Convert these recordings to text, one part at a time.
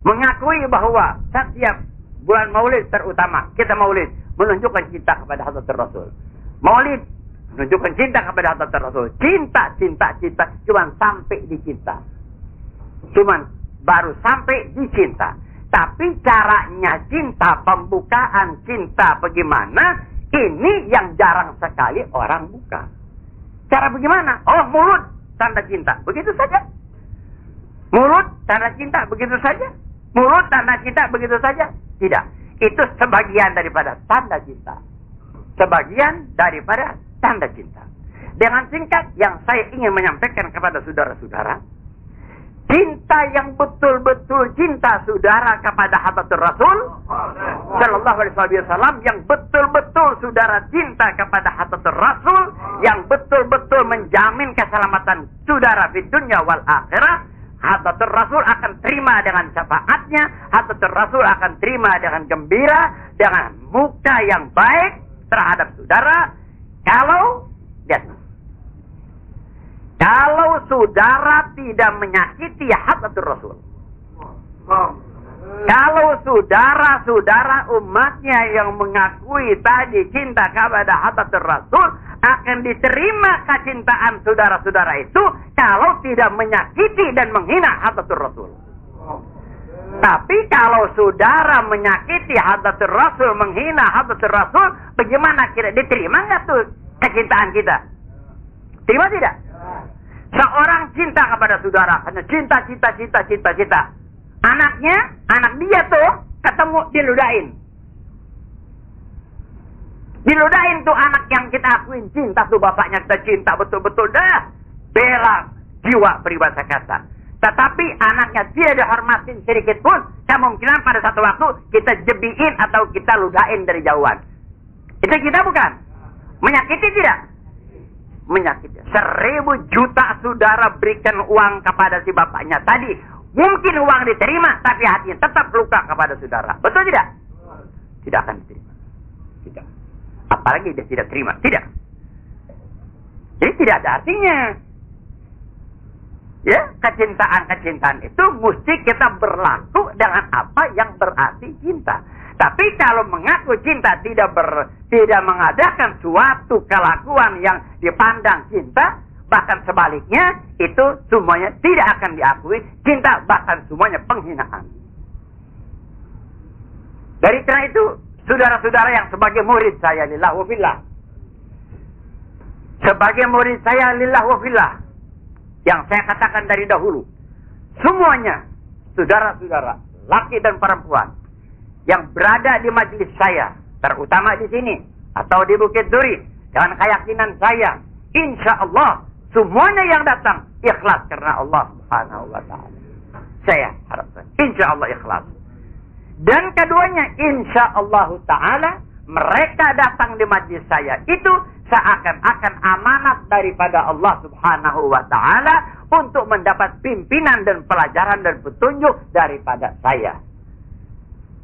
mengakui bahwa setiap bulan Maulid terutama, kita Maulid menunjukkan cinta kepada Hadratul Rasul. Maulid menunjukkan cinta kepada Hadratul Rasul. Cinta, cuman sampai di cinta. Cuman baru sampai di cinta. Tapi caranya cinta, pembukaan cinta bagaimana? Ini yang jarang sekali orang buka. Cara bagaimana? Oh, mulut tanda cinta. Begitu saja. Mulut tanda cinta begitu saja. Mulut tanda cinta begitu saja. Tidak. Itu sebagian daripada tanda cinta. Sebagian daripada tanda cinta. Dengan singkat yang saya ingin menyampaikan kepada saudara-saudara, cinta yang betul-betul cinta saudara kepada Hadratul Rasul Sallallahu Alaihi Wasallam, yang betul-betul saudara cinta kepada Hadratul Rasul, yang betul-betul menjamin keselamatan saudara di dunia wal akhirah. Hadratul Rasul akan terima dengan syafaatnya. Hadratul Rasul akan terima dengan gembira, dengan muka yang baik terhadap saudara. Kalau saudara tidak menyakiti Hadratul Rasul, kalau saudara-saudara umatnya yang mengakui tadi cinta kepada Hadratul Rasul, akan diterima kecintaan saudara-saudara itu kalau tidak menyakiti dan menghina Hadratul Rasul. Tapi kalau saudara menyakiti Hadratul Rasul, menghina Hadratul Rasul, bagaimana kira diterima nggak tuh kecintaan kita? Terima tidak? Seorang cinta kepada saudara, hanya cinta. Anak dia tuh ketemu diludain. Diludain tuh anak yang kita akuin cinta tuh, bapaknya kita cinta betul-betul dah. Bela jiwa peribahasa kata. Tetapi anaknya tidak dihormatin sedikit pun, kemungkinan pada satu waktu kita jebiin atau kita ludain dari jauhan. Itu kita bukan? Menyakiti tidak? Menyakiti. 1000 juta saudara berikan uang kepada si bapaknya tadi. Mungkin uang diterima, tapi hatinya tetap luka kepada saudara. Betul tidak? Tidak akan diterima. Tidak. Apalagi dia tidak terima. Tidak. Jadi tidak ada artinya. Ya, kecintaan itu mesti kita berlaku dengan apa yang berarti cinta. Tapi kalau mengaku cinta tidak mengadakan suatu kelakuan yang dipandang cinta, bahkan sebaliknya itu semuanya tidak akan diakui cinta, bahkan semuanya penghinaan. Dari karena itu, saudara-saudara yang sebagai murid saya lillah wa fillah, sebagai murid saya lillah wa fillah, yang saya katakan dari dahulu, semuanya saudara-saudara, laki dan perempuan yang berada di majelis saya, terutama di sini atau di Bukit Duri, dengan keyakinan saya, insya Allah semuanya yang datang ikhlas karena Allah Subhanahu wa Ta'ala. Saya harapkan insya Allah ikhlas. Dan keduanya insya Allah Ta'ala mereka datang di majelis saya itu seakan-akan amanat daripada Allah Subhanahu wa Ta'ala untuk mendapat pimpinan dan pelajaran dan petunjuk daripada saya.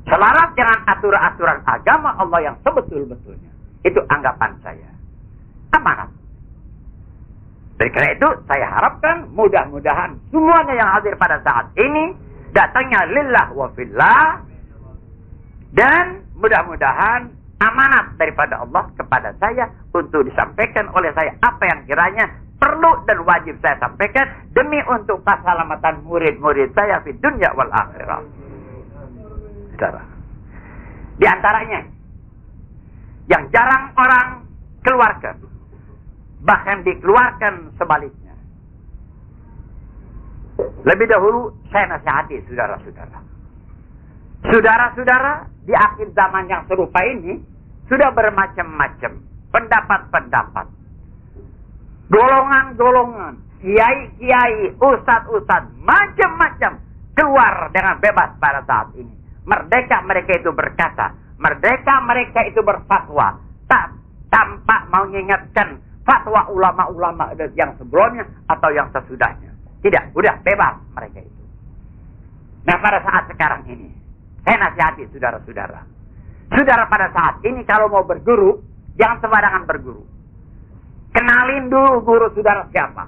Selaras dengan aturan-aturan agama Allah yang sebetul-betulnya. Itu anggapan saya. Amanat. Dari karena itu saya harapkan mudah-mudahan semuanya yang hadir pada saat ini datangnya lillah wa fillah, dan mudah-mudahan amanat daripada Allah kepada saya untuk disampaikan oleh saya apa yang kiranya perlu dan wajib saya sampaikan demi untuk keselamatan murid-murid saya di dunia wal akhirah. Saudara, di antaranya yang jarang orang keluarkan, bahkan dikeluarkan sebaliknya. Lebih dahulu saya nasihati saudara-saudara. Saudara-saudara di akhir zaman yang serupa ini sudah bermacam-macam pendapat-pendapat, golongan-golongan, kiai-kiai, ustadz-ustadz, macam-macam keluar dengan bebas pada saat ini. Merdeka mereka itu berkata, merdeka mereka itu berfatwa, tanpa mengingatkan fatwa ulama-ulama yang sebelumnya atau yang sesudahnya. Tidak, udah bebas mereka itu. Nah pada saat sekarang ini, saya nasihati saudara-saudara. Saudara pada saat ini kalau mau berguru, jangan sembarangan berguru. Kenalin dulu guru saudara siapa.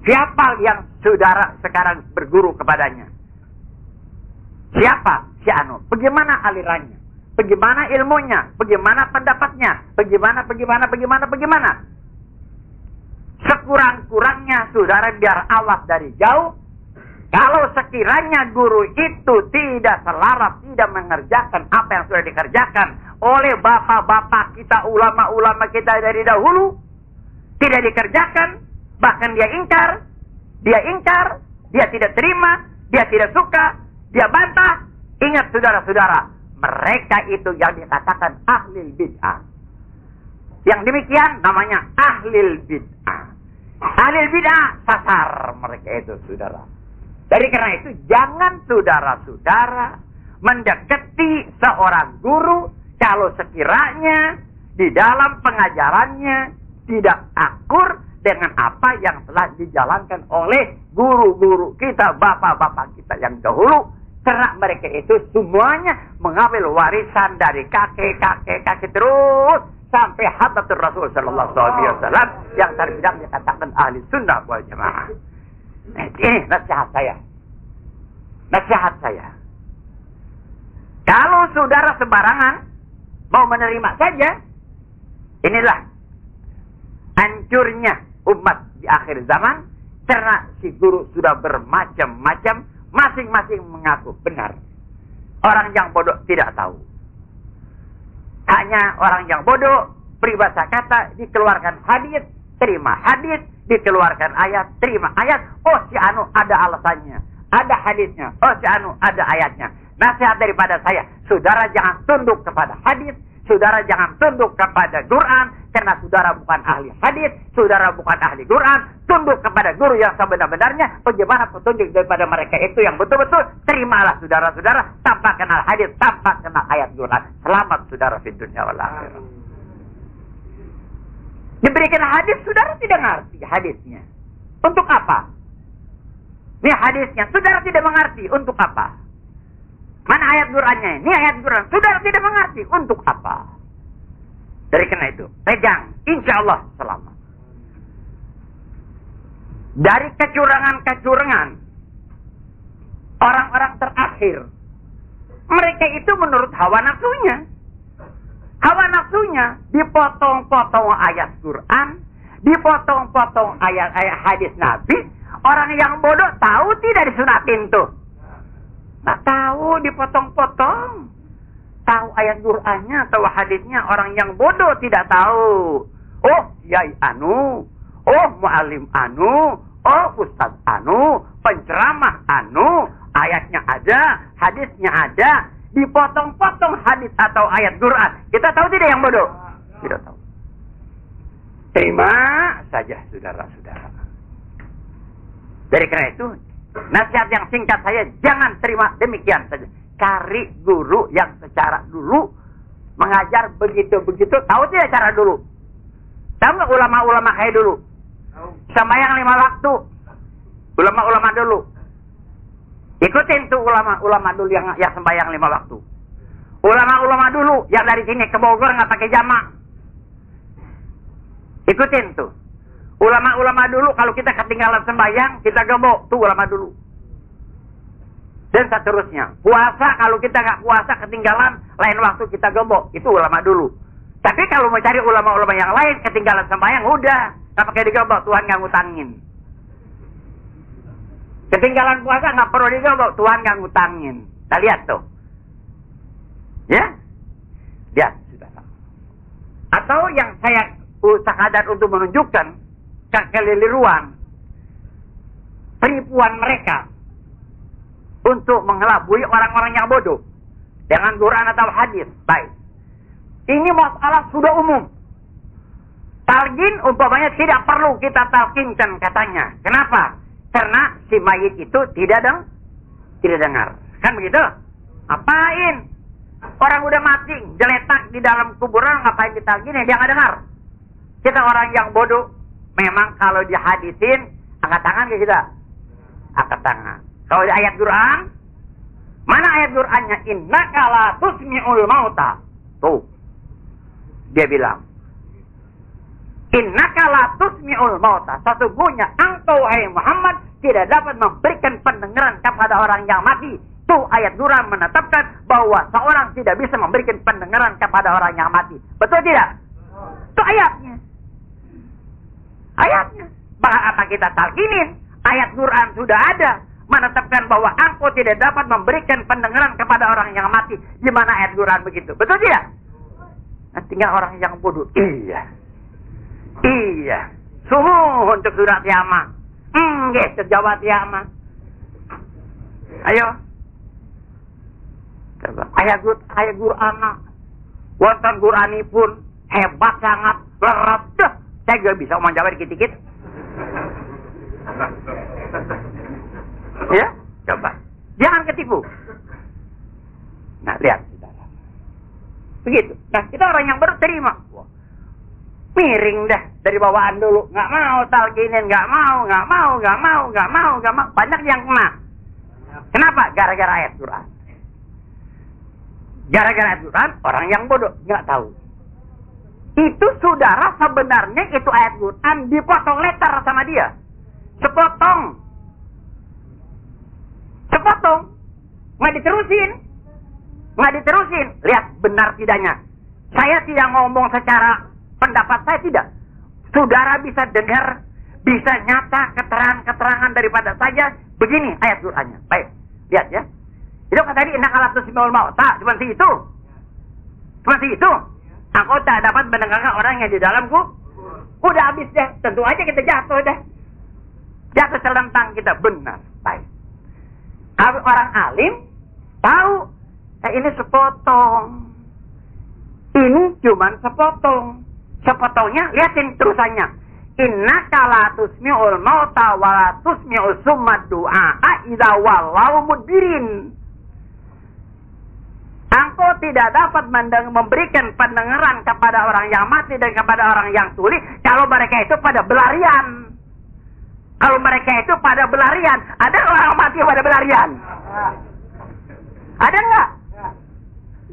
Siapa yang saudara sekarang berguru kepadanya. Siapa si anu? Bagaimana alirannya? Bagaimana ilmunya? Bagaimana pendapatnya? Bagaimana? Sekurang-kurangnya saudara biar awas dari jauh. Kalau sekiranya guru itu tidak selaras, tidak mengerjakan apa yang sudah dikerjakan oleh bapak-bapak kita, ulama-ulama kita dari dahulu, tidak dikerjakan, bahkan dia ingkar, dia tidak terima, dia tidak suka, dia bantah. Ingat saudara-saudara, mereka itu yang dikatakan ahlil bid'ah. Yang demikian namanya ahlil bid'ah. Ahlil bid'ah sasar mereka itu, saudara. Dari karena itu, jangan saudara-saudara mendekati seorang guru kalau sekiranya di dalam pengajarannya tidak akur dengan apa yang telah dijalankan oleh guru-guru kita, bapak-bapak kita yang dahulu. Karena mereka itu semuanya mengambil warisan dari kakek terus sampai hadratur Rasul sallallahu alaihi wasallam yang terbilang dikatakan ahli sunnah wal jamaah. Ini nasihat saya. Kalau saudara sembarangan mau menerima saja, inilah hancurnya umat di akhir zaman, karena si guru sudah bermacam-macam, masing-masing mengaku benar. Orang yang bodoh tidak tahu. Hanya orang yang bodoh peribahasa kata, dikeluarkan hadis, terima hadis, dikeluarkan ayat, terima ayat. Oh, si anu ada alasannya, ada hadisnya. Oh, si anu ada ayatnya. Nasihat daripada saya, saudara jangan tunduk kepada hadis, saudara jangan tunduk kepada Quran, karena saudara bukan ahli hadis, saudara bukan ahli Quran. Tunduk kepada guru yang sebenar-benarnya. Bagaimana petunjuk daripada mereka itu yang betul-betul. Terimalah saudara-saudara, tanpa kenal hadis, tanpa kenal ayat Quran. Selamat saudara di dunia wal akhirah. Diberikan hadis, saudara tidak ngerti hadisnya. Untuk apa? Ini hadisnya, saudara tidak mengerti. Untuk apa? Mana ayat Qurannya? Ini ayat Quran. Saudara tidak mengerti. Untuk apa? Dari karena itu, pegang. Insya Allah selamat. Dari kecurangan-kecurangan orang-orang terakhir, mereka itu menurut hawa nafsunya. Hawa nafsunya dipotong-potong ayat Quran, dipotong-potong ayat-ayat hadis Nabi. Orang yang bodoh tahu tidak disunatin tuh. Nggak tahu, dipotong-potong. Tahu ayat Qur'annya, tahu hadisnya. Orang yang bodoh tidak tahu. Oh, yai anu. Oh, mu'alim anu. Oh, ustaz anu. Penceramah anu. Ayatnya ada, hadisnya ada. Dipotong-potong hadis atau ayat Qur'an. Kita tahu tidak yang bodoh? Tidak tahu. Terima saja, saudara-saudara. Dari karena itu, nasihat yang singkat saya, jangan terima demikian saja. Cari guru yang secara dulu mengajar begitu-begitu. Tahu tidak cara dulu? Tahu nggak ulama-ulama kayak dulu? Sembahyang 5 waktu. Ulama-ulama dulu. Ikutin tuh ulama-ulama dulu yang sembahyang 5 waktu. Ulama-ulama dulu yang dari sini ke Bogor nggak pakai jamak. Ikutin tuh. Ulama-ulama dulu kalau kita ketinggalan sembahyang, kita gebok. Tuh ulama dulu. Dan seterusnya. Puasa, kalau kita nggak puasa ketinggalan, lain waktu kita gebok. Itu ulama dulu. Tapi kalau mau cari ulama-ulama yang lain, ketinggalan sembahyang, udah. Nggak pakai digebok, Tuhan nggak ngutangin. Ketinggalan puasa nggak perlu digebok, Tuhan nggak ngutangin. Kita lihat tuh. Ya? Lihat, sudah. Atau yang saya sekadar untuk menunjukkan kekeliruan penipuan mereka untuk mengelabui orang-orang yang bodoh dengan Quran atau hadis. Baik. Ini masalah sudah umum. Talqin umpamanya tidak perlu kita talqinkan katanya. Kenapa? Karena si mayit itu tidak dengar. Kan begitu? Apain? Orang udah mati, geletak di dalam kuburan, ngapain ditalqinin? Dia nggak dengar. Kita orang yang bodoh. Memang kalau dihadisin, angkat tangan ke kita? Angkat tangan. Kalau di ayat Quran, mana ayat Qurannya? Innaka la tusmi'ul mauta. Tuh. Dia bilang, innaka la tusmi'ul mauta. Sesungguhnya engkau, hai Muhammad, tidak dapat memberikan pendengaran kepada orang yang mati. Tuh ayat Quran menetapkan bahwa seorang tidak bisa memberikan pendengaran kepada orang yang mati. Betul tidak? Itu ayatnya. Ayatnya. Bahkan apa kita talkinin? Ayat Quran sudah ada. Menetapkan bahwa engkau tidak dapat memberikan pendengaran kepada orang yang mati. Gimana ayat Quran begitu? Betul tidak? Nah, tinggal orang yang bodoh. Iya. Iya. Suhu untuk surat Yama. Geser jawab Yama. Ayo. Coba. Ayat Quran. Wonten Quranipun hebat sangat. Lerat. Saya juga bisa omong Jawa dikit-dikit. Ya, coba. Jangan ketipu. Nah, lihat, saudara. Begitu. Nah, kita orang yang berterima. Wah, miring dah dari bawaan dulu. Nggak mau talkinin, nggak mau. Banyak yang kena. Kenapa? Gara-gara ayat Quran. Gara-gara ayat Quran, orang yang bodoh nggak tahu. Itu saudara sebenarnya itu ayat Quran dipotong letter sama dia. Sepotong. Nggak diterusin. Lihat benar tidaknya. Saya tidak ngomong secara pendapat saya tidak. Saudara bisa dengar, bisa nyata keterangan daripada saya. Begini ayat Qurannya. Baik, lihat ya. Itu kan tadi inna kalatus mi'ul mauta. Cuma itu. Aku tak dapat mendengarkan orang yang di dalamku. Udah habis deh. Tentu aja kita jatuh deh. Jatuh selentang kita. Benar. Baik. Kalau orang alim tahu ini sepotong. Ini cuman sepotong. Sepotongnya liatin terusannya. Innaka la tusmi'ul mauta wa la tusmi'us summa du'a idza wallau mudbirin. Engkau tidak dapat memberikan pendengaran kepada orang yang mati dan kepada orang yang tuli kalau mereka itu pada berlarian. Ada orang mati pada berlarian? Ada nggak?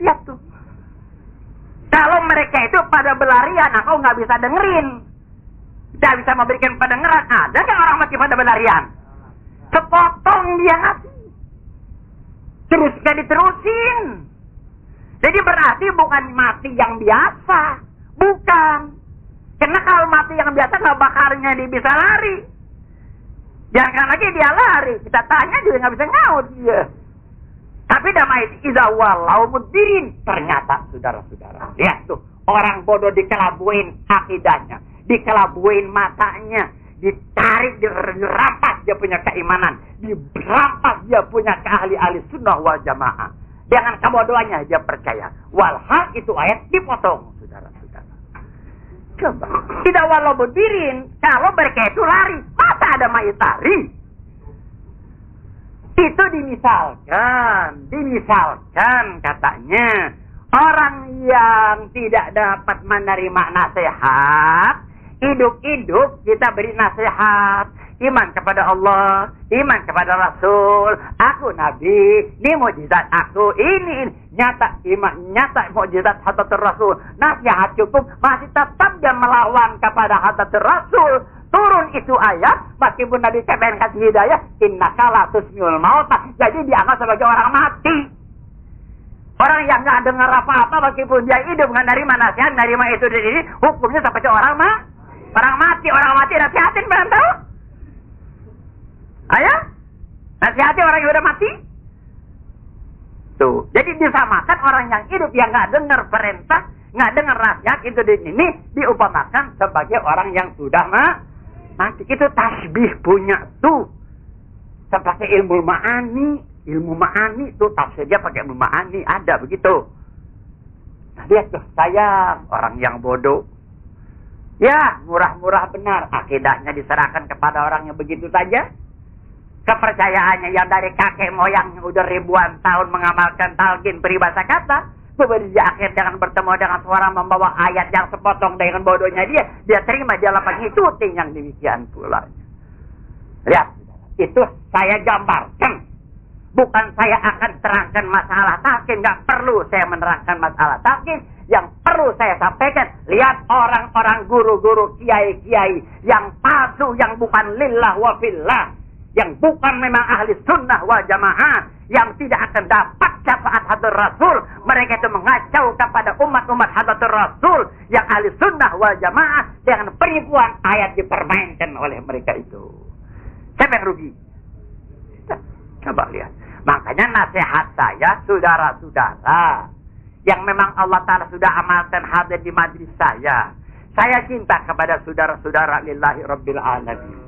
Lihat tuh. Kalau mereka itu pada berlarian, engkau nggak bisa dengerin. Tidak bisa memberikan pendengaran. Ada nggak orang mati pada berlarian? Sepotong dia ngasih. Terus gak diterusin. Jadi berarti bukan mati yang biasa. Bukan. Karena kalau mati yang biasa nggak bakarnya dia bisa lari. Jangan lagi dia lari. Kita tanya juga nggak bisa nyaut dia. Tapi damai iza walau mudbirin. Ternyata saudara-saudara. Lihat tuh. Orang bodoh dikelabuin akidahnya. Dikelabuin matanya. Ditarik, dirampas dia punya keimanan. Dirampas dia punya keahli-ahli sunnah wal jamaah. Dengan kebodohannya dia percaya. Walhal itu ayat dipotong, saudara-saudara. Coba. Tidak walau berdiri. Kalau mereka itu lari. Masa ada mayat lari? Itu dimisalkan katanya. Orang yang tidak dapat menerima nasihat. Hidup-hidup kita beri nasihat. Iman kepada Allah, iman kepada Rasul, aku Nabi, ini mukjizat aku, ini nyata iman, nyata mukjizat Hadratur Rasul. Nasihat cukup, masih tetap dia melawan kepada Hadratur Rasul. Turun itu ayat, meskipun Nabi pengen kasih hidayah, innaka la tusmi'ul mauta. Jadi dianggap sebagai orang mati. Orang yang nggak dengar apa-apa, meskipun dia hidup nggak nerima nasihat, nerima itu dan ini, hukumnya seperti orang mati. Orang mati nasihatin belum tahu? Ayo, nasihati orang yang udah mati. Tuh, jadi disamakan orang yang hidup yang nggak dengar perintah, nggak dengar nasihat itu di sini diumpamakan sebagai orang yang sudah mati. Itu tasbih punya tuh, seperti ilmu ma'ani tuh tafsirnya pakai ilmu ma'ani ada begitu. Nah, lihat tuh sayang orang yang bodoh. Ya, murah-murah benar akidahnya diserahkan kepada orang yang begitu saja. Kepercayaannya yang dari kakek moyang yang udah ribuan tahun mengamalkan talqin peribahasa kata, kemudian di akhir dengan bertemu dengan suara membawa ayat yang sepotong dengan bodohnya dia terima, dia lepas ngikutin yang demikian pula. Lihat, itu saya gambarkan. Bukan saya akan terangkan masalah talqin, nggak perlu saya menerangkan masalah talqin. Yang perlu saya sampaikan, lihat orang-orang guru-guru kiai-kiai yang palsu, yang bukan lillah wa fillah. yang bukan memang ahli sunnah wal jamaah, yang tidak akan dapat syafaat hadir Rasul. Mereka itu mengacau kepada umat-umat hadir Rasul yang ahli sunnah wal jamaah dengan penipuan ayat dipermainkan oleh mereka itu. Siapa yang rugi? Coba lihat. Makanya nasihat saya, saudara-saudara, yang memang Allah Ta'ala sudah amalkan hadir di majlis saya. Saya cinta kepada saudara-saudara lillahi rabbil alamin.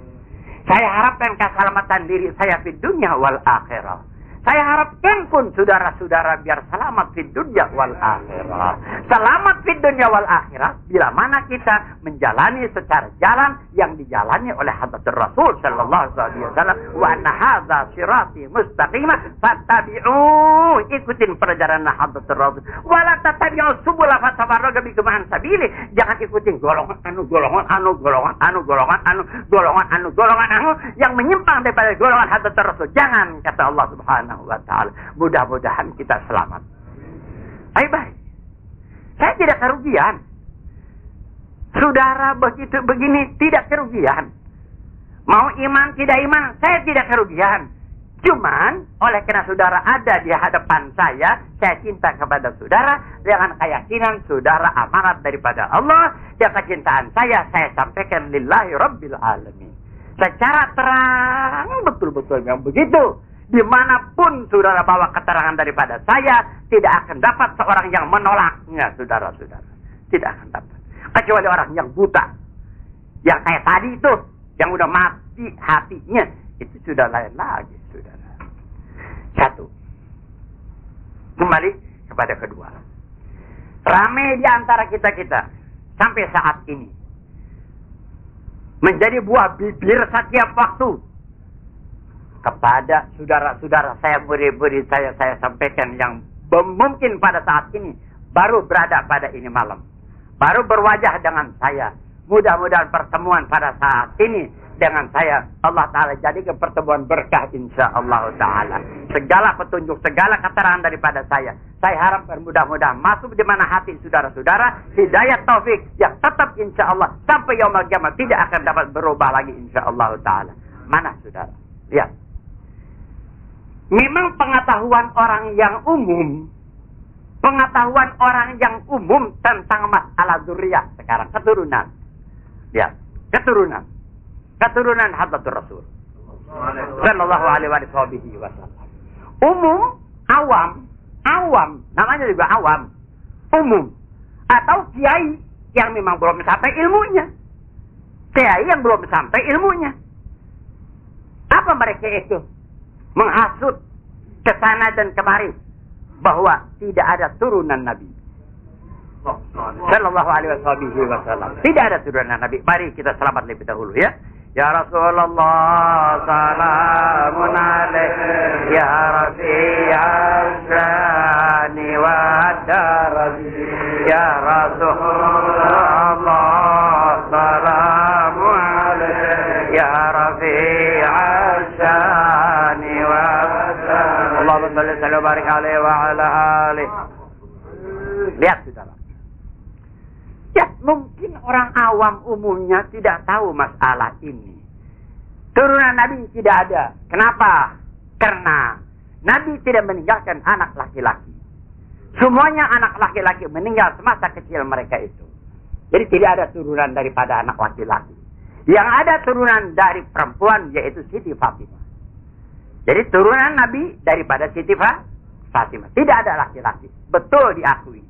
Saya harapkan keselamatan diri saya di dunia wal akhirah. Saya harapkan pun saudara-saudara biar selamat di dunia wal akhirah. Selamat di dunia wal akhirah bila mana kita menjalani secara jalan yang dijalani oleh Hadratur Rasul sallallahu alaihi wasallam. Wa anna hadza sirati mustaqimah fattabi'u, ikutin perjalanan Hadratur Rasul. Wa la tattabi'u subula fatafarraqa bikum an sabili. Jangan ikutin golongan yang menyimpang daripada golongan Hadratur Rasul. Jangan, kata Allah Subhanahu wa ta'ala. Mudah-mudahan kita selamat. Baik-baik. Saya tidak kerugian. Saudara begitu begini tidak kerugian. Mau iman tidak iman, saya tidak kerugian. Cuman oleh karena saudara ada di hadapan saya cinta kepada saudara dengan keyakinan saudara amanat daripada Allah. Dan kecintaan saya sampaikan lillahi rabbil alamin. Secara terang betul-betul yang begitu. Dimanapun saudara bawa keterangan daripada saya, tidak akan dapat seorang yang menolaknya, saudara-saudara. Tidak akan dapat. Kecuali orang yang buta. Yang kayak tadi itu, yang udah mati hatinya, itu sudah lain lagi, saudara. Satu. Kembali kepada kedua. Ramai di antara kita-kita, sampai saat ini, menjadi buah bibir setiap waktu. Kepada saudara-saudara saya, murid-murid saya sampaikan yang mungkin pada saat ini baru berada pada ini malam, baru berwajah dengan saya. Mudah-mudahan pertemuan pada saat ini dengan saya Allah Ta'ala jadikan pertemuan berkah insyaallah Ta'ala. Segala petunjuk, segala keterangan daripada saya harapkan mudah-mudahan masuk di mana hati saudara-saudara, hidayah taufik yang tetap insyaallah sampai yaumul kiamat tidak akan dapat berubah lagi insyaallah Ta'ala. Mana saudara? Lihat. Memang pengetahuan orang yang umum tentang masalah zuriyah sekarang, keturunan. Ya, keturunan Hadratur Rasul sallallahu alaihi wasallam. Umum, awam, namanya juga awam. Umum atau kiai yang memang belum sampai ilmunya. Kiai yang belum sampai ilmunya. Apa mereka itu? Menghasut ke sana dan kemari bahwa tidak ada turunan Nabi sallallahu alaihi wasallam. Tidak ada turunan Nabi. Mari kita selamat lebih dahulu ya. Ya Rasulullah salamun alaihi ya Rafi'al-Shani wa Darabi. Ya Rasulullah salamun alaihi ya Rafi'al-Shani wa Allahumma salli wa barik alaihi wa ala alihi. Lihat saudara. Ya, mungkin orang awam umumnya tidak tahu masalah ini. Turunan Nabi tidak ada. Kenapa? Karena Nabi tidak meninggalkan anak laki-laki. Semuanya anak laki-laki meninggal semasa kecil mereka itu. Jadi tidak ada turunan daripada anak laki-laki. Yang ada turunan dari perempuan yaitu Siti Fatimah. Jadi turunan Nabi daripada Siti Fatimah. Tidak ada laki-laki. Betul diakui.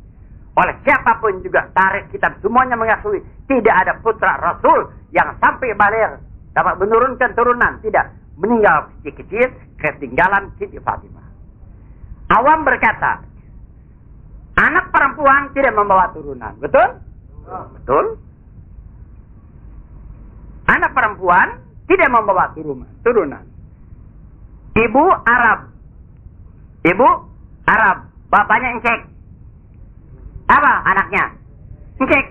Oleh siapapun juga tarik kitab semuanya mengakui tidak ada putra Rasul yang sampai balik dapat menurunkan turunan. Tidak. Meninggal kecil-kecil ketinggalan Siti Fatimah. Awam berkata, anak perempuan tidak membawa turunan. Betul? Betul. Anak perempuan tidak membawa turunan. Ibu Arab. Bapaknya encek. Apa anaknya? Encek.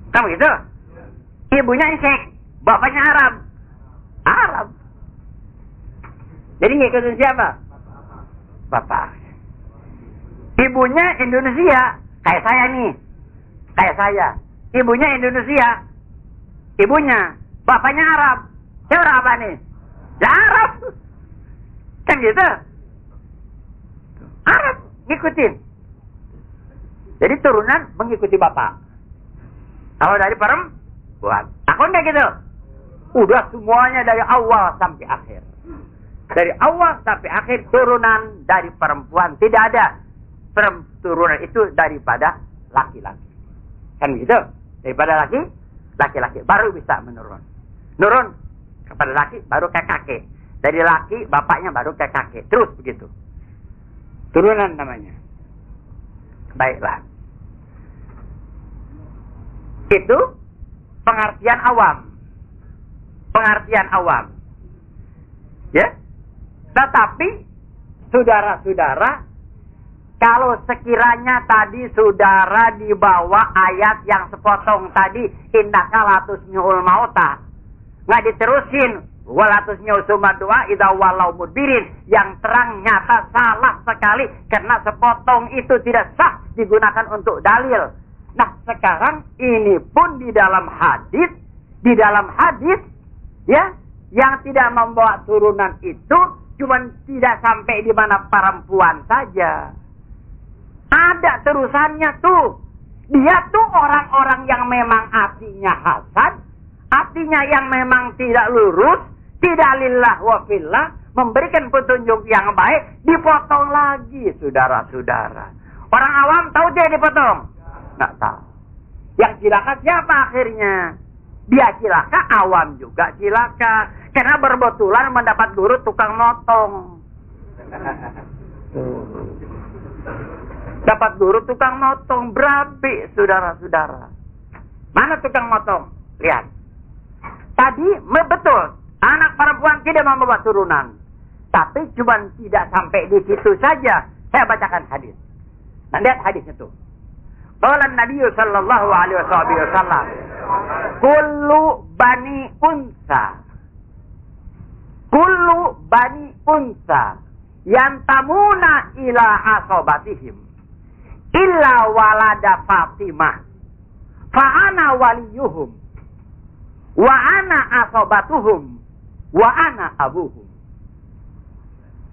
Kamu gitu? Ibunya encek. Bapaknya Arab. Jadi ngikutin siapa? Bapak. Ibunya Indonesia. Kayak saya nih. Kayak saya. Ibunya Indonesia. Ibunya. Bapaknya Arab. Saya orang apa nih? Ya Arab. Kan gitu. Arab ngikutin. Jadi turunan mengikuti bapak. Kalau dari perempuan. Aku enggak gitu. Udah semuanya dari awal sampai akhir. Dari awal sampai akhir turunan dari perempuan. Tidak ada turunan itu daripada laki-laki. Kan gitu. Daripada laki-laki baru bisa menurun. Nurun kepada laki baru ke kakek. Dari laki bapaknya baru ke kakek. Terus begitu. Turunan namanya. Baiklah. Itu pengertian awam. Pengertian awam. Ya. Tetapi saudara-saudara, kalau sekiranya tadi saudara dibawa ayat yang sepotong tadi, indaka latusmi'ul mauta, nggak diterusin, walatusmi'ul sumadua idza walau mudbirin, yang terang nyata salah sekali karena sepotong itu tidak sah digunakan untuk dalil. Nah, sekarang ini pun di dalam hadis ya, yang tidak membawa turunan itu cuma tidak sampai di mana perempuan saja. Ada terusannya tuh. Dia tuh orang-orang yang memang hatinya hasad, hatinya yang memang tidak lurus, tidak lillah wa fillah, memberikan petunjuk yang baik, dipotong lagi, saudara-saudara. Orang awam tahu dia dipotong? Nggak tahu. Yang cilaka siapa akhirnya? Dia cilaka, awam juga cilaka. Karena berbetulan mendapat guru tukang motong. Dapat guru tukang motong, berabi, saudara-saudara. Mana tukang motong? Lihat. Tadi betul, anak perempuan tidak membawa turunan. Tapi cuma tidak sampai di situ saja. Saya bacakan hadis. Nah, lihat hadisnya tuh. Qala Nabi sallallahu alaihi wasallam, kullu bani unsa yantamuna ila asobatihim illa walada Fatimah fa ana waliyuhum wa ana asobatuhum wa ana abuhum.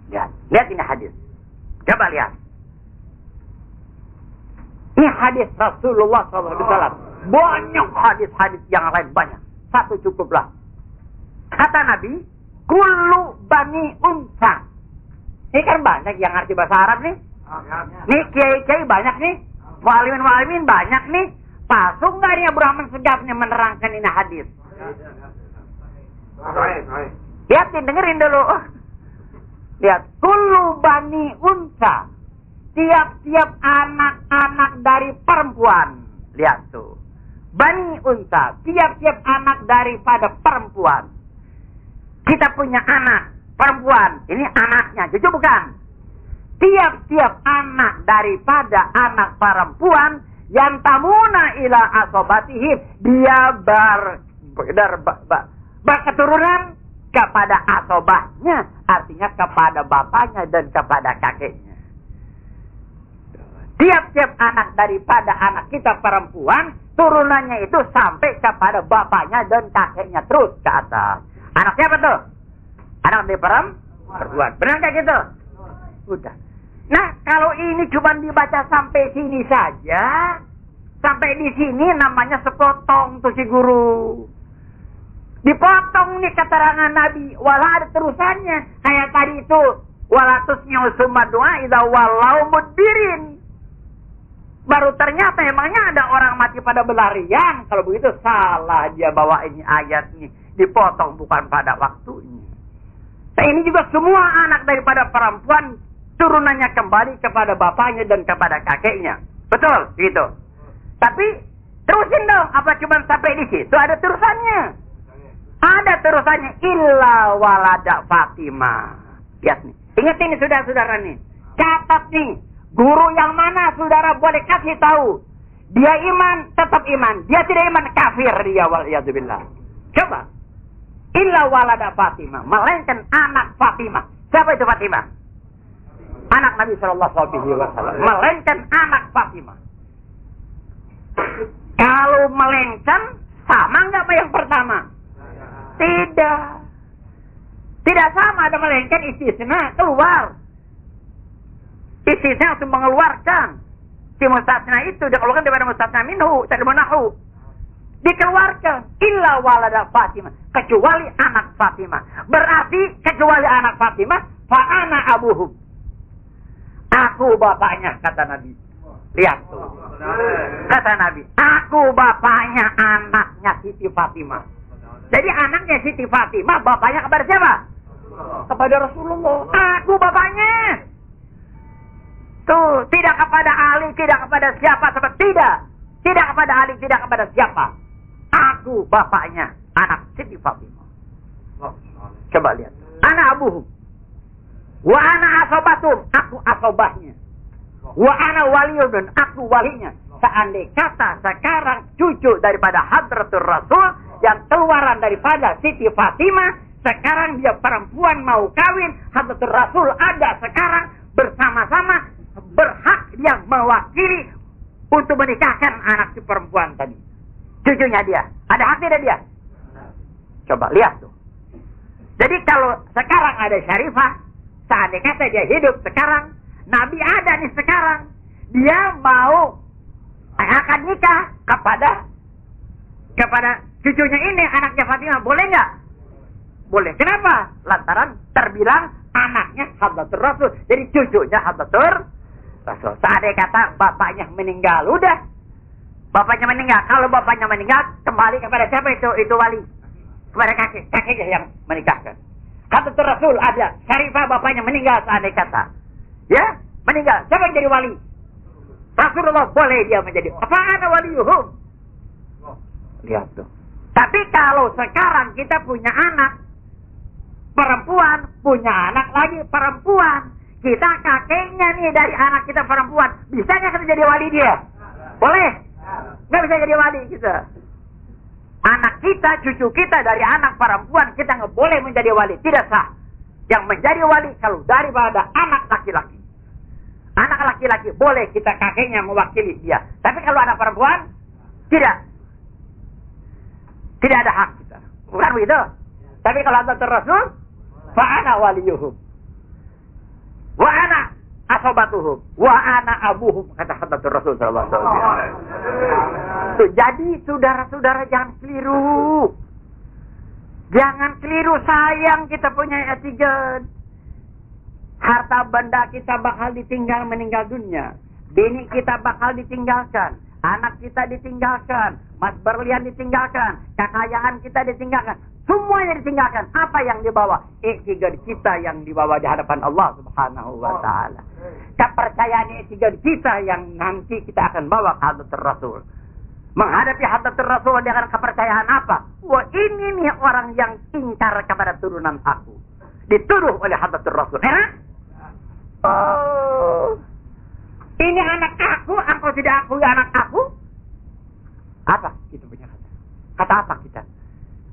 Lihat ini hadis. Coba lihat. Ini hadis Rasulullah SAW. Banyak hadis-hadis yang lain, banyak. Satu cukuplah. Kata Nabi, kullu bani unsa. Ini kan banyak yang ngerti bahasa Arab nih. Nih kiai-kiai banyak nih. Walimin banyak nih. Pasung nggak nih Abraham Segaf nih menerangkan ini hadis. Lihatin, dengerin dulu. Lihat, kullu bani unsa. Tiap-tiap anak-anak dari perempuan. Lihat tuh. Bani unta. Tiap-tiap anak daripada perempuan. Kita punya anak perempuan. Ini anaknya. Jujur bukan? Tiap-tiap anak daripada anak perempuan. Yang tamuna ila asobatihim. Dia berketurunan kepada asobahnya. Artinya kepada bapaknya dan kepada kakeknya. Tiap-tiap anak daripada anak kita perempuan, turunannya itu sampai kepada bapaknya dan kakeknya terus ke atas. Anak siapa tuh? Anak dari perempuan. Benar kayak gitu? Udah. Nah, kalau ini cuma dibaca sampai sini saja, sampai di sini namanya sepotong tuh si guru. Dipotong nih keterangan Nabi, walau ada terusannya. Kayak tadi itu, walatusnya usumadua idza walau mudbirin. Baru ternyata emangnya ada orang mati pada berlarian. Kalau begitu salah dia bawa ini ayat ini. Dipotong bukan pada waktunya. Nah, ini juga semua anak daripada perempuan turunannya kembali kepada bapaknya dan kepada kakeknya. Betul? Gitu. Tapi terusin dong. Apa cuma sampai di situ? Ada terusannya. Ada terusannya. Illa walada Fatimah. Lihat nih. Ingat ini saudara-saudara nih. Catat nih. Guru yang mana saudara boleh kasih tahu. Dia iman, tetap iman. Dia tidak iman, kafir dia. Waliyadzubillah. Coba. Illa walada Fatimah. Melainkan anak Fatimah. Siapa itu Fatimah? Anak Nabi SAW. Melainkan anak Fatimah. Kalau melainkan, sama nggak apa yang pertama? Tidak. Tidak sama, ada melainkan istisna keluar. Istisna untuk mengeluarkan. Si mustasna itu dikeluarkan daripada mustasna minhu, dari menahu. Dikeluarkan. Illa walada Fatimah. Kecuali anak Fatimah. Berarti kecuali anak Fatimah, fa'ana abuhum. Aku bapaknya, kata Nabi. Lihat tuh. Kata Nabi, aku bapaknya anaknya Siti Fatimah. Jadi anaknya Siti Fatimah, bapaknya kepada siapa? Kepada Rasulullah. Aku bapaknya. Tuh, tidak kepada Ali, tidak kepada siapa, sebab tidak. Tidak kepada Ali, tidak kepada siapa. Aku bapaknya, anak Siti Fatimah. Coba lihat. Ana abuhum. Wa ana asobatum. Aku asobahnya. Wa ana waliyun. Aku walinya. Seandainya kata sekarang cucu daripada Hadratul Rasul yang keluaran daripada Siti Fatimah, sekarang dia perempuan mau kawin, Hadratul Rasul ada sekarang bersama-sama, berhak dia mewakili untuk menikahkan anak si perempuan tadi. Cucunya dia. Ada hak tidak dia? Coba lihat tuh. Jadi kalau sekarang ada Syarifah, seandainya kata dia hidup sekarang, Nabi ada nih sekarang, dia mau akan nikah kepada cucunya ini, anaknya Fatimah, boleh nggak? Boleh. Kenapa? Lantaran terbilang anaknya Hadratul Rasul, jadi cucunya Hadratul Rasul. Seandainya kata bapaknya meninggal, udah. Bapaknya meninggal. Kalau bapaknya meninggal, kembali kepada siapa itu wali? Kepada kakeknya yang menikahkan. Hadratul Rasul ada, Syarifah bapaknya meninggal seandainya kata. Ya, meninggal. Siapa yang jadi wali? Rasulullah, boleh dia menjadi. Apa ada waliyuhum? Lihat tuh. Tapi kalau sekarang kita punya anak perempuan, punya anak lagi perempuan, kita kakeknya nih dari anak kita perempuan, bisa nggak kita jadi wali dia? Boleh? Nggak bisa jadi wali kita. Anak kita, cucu kita dari anak perempuan, kita nggak boleh menjadi wali. Tidak sah. Yang menjadi wali kalau daripada anak laki-laki. Anak laki-laki boleh kita kakeknya mewakili dia. Tapi kalau anak perempuan, tidak. Tidak ada hak kita. Bukan begitu? Tapi kalau Hadratul Rasul, fa'ana waliyuhum. Wa ana asobatuhum. Wa ana abuhum. Kata Hadratul Rasul SAW. Jadi saudara-saudara jangan keliru. Jangan keliru, sayang kita punya etiket. Harta benda kita bakal ditinggal meninggal dunia. Bini kita bakal ditinggalkan. Anak kita ditinggalkan. Mas berlian ditinggalkan. Kekayaan kita ditinggalkan. Semuanya ditinggalkan. Apa yang dibawa? Etiket kita yang dibawa di hadapan Allah Subhanahu wa ta'ala. Kepercayaan etiket kita yang nanti kita akan bawa ke Hadratul Rasul. Menghadapi Hadratul Rasul dengan kepercayaan apa? Wah, ini nih orang yang ingkar kepada turunan aku. Dituduh oleh Hadratul Rasul. Oh, ini anak aku tidak akui anak aku. Apa kita punya kata? Kata apa kita?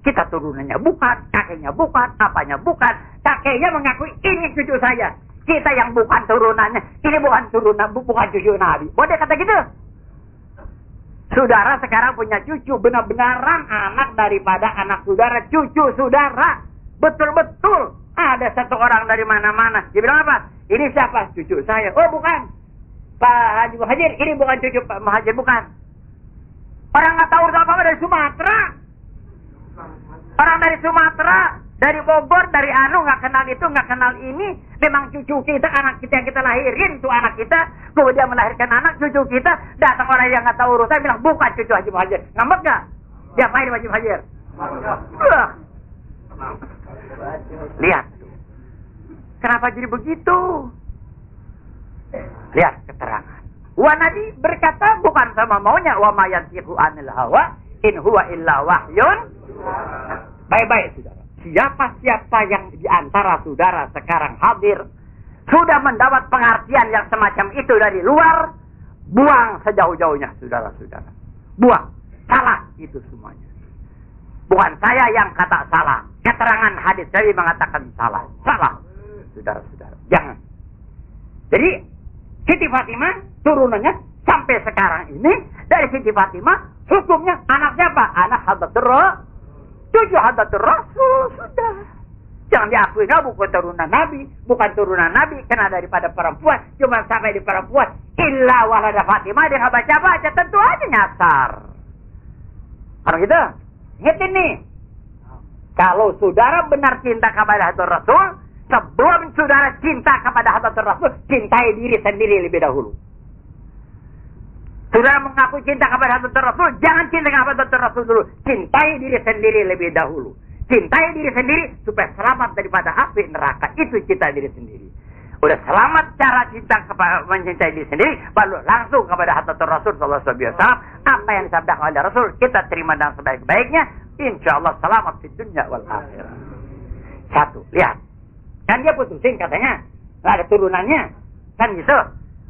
Kita turunannya bukan, kakeknya bukan, apanya bukan. Kakeknya mengakui ini cucu saya. Kita yang bukan turunannya, ini bukan turunan, bukan cucu Nabi. Boleh kata gitu? Saudara sekarang punya cucu, benar-benaran anak daripada anak saudara, cucu saudara. Betul-betul. Ada satu orang dari mana-mana. Dia bilang apa? Ini siapa? Cucu saya. Oh bukan. Pak Haji Muhajir. Ini bukan cucu Pak Muhajir. Bukan. Orang nggak tahu apa-apa dari Sumatera. Orang dari Sumatera. Dari Bogor. Dari Anu. Nggak kenal itu. Nggak kenal ini. Memang cucu kita. Anak kita yang kita lahirin. Itu anak kita. Kemudian melahirkan anak. Cucu kita. Datang orang yang nggak tahu urusan. Bilang bukan cucu Haji Muhajir. Ngambek nggak? Diapain Haji Muhajir? Lihat. Kenapa jadi begitu? Lihat keterangan. Wa Nabi berkata bukan sama maunya. Wa ma yantiqu anil hawa in huwa illa wahyun. Baik-baik saudara. Siapa-siapa yang diantara saudara sekarang hadir sudah mendapat pengertian yang semacam itu dari luar, buang sejauh-jauhnya saudara-saudara. Buang. Salah itu semuanya. Bukan saya yang kata salah. Keterangan hadis Nabi mengatakan salah. Salah. Saudara-saudara. Jangan. Jadi, Siti Fatimah turunannya sampai sekarang ini. Dari Siti Fatimah, hukumnya anak siapa? Anak Hadratul Rasul. Cucu Hadratul Rasul. Sudah. Yang diakui bukan turunan Nabi, bukan turunan Nabi, karena daripada perempuan, cuma sampai di perempuan. Illa walada Fatimah, dia nggak baca-baca, tentu aja nyasar. Orang gitu, ingat ini. Kalau saudara benar cinta kepada Hadratul Rasul, sebelum saudara cinta kepada Hadratul Rasul, cintai diri sendiri lebih dahulu. Saudara mengaku cinta kepada Hadratul Rasul, jangan cinta kepada Hadratul Rasul dulu. Cintai diri sendiri lebih dahulu. Cintai diri sendiri supaya selamat daripada api neraka. Itu cinta diri sendiri. Udah selamat cara cinta kepada mencintai diri sendiri, baru langsung kepada Hadratul Rasul sallallahu alaihi wasallam. Apa yang disabdakan oleh Rasul kita terima dengan sebaik-baiknya. Insya Allah selamat di dunia wal akhirah. Satu, lihat. Kan dia putusin katanya, nggak ada turunannya. Kan gitu.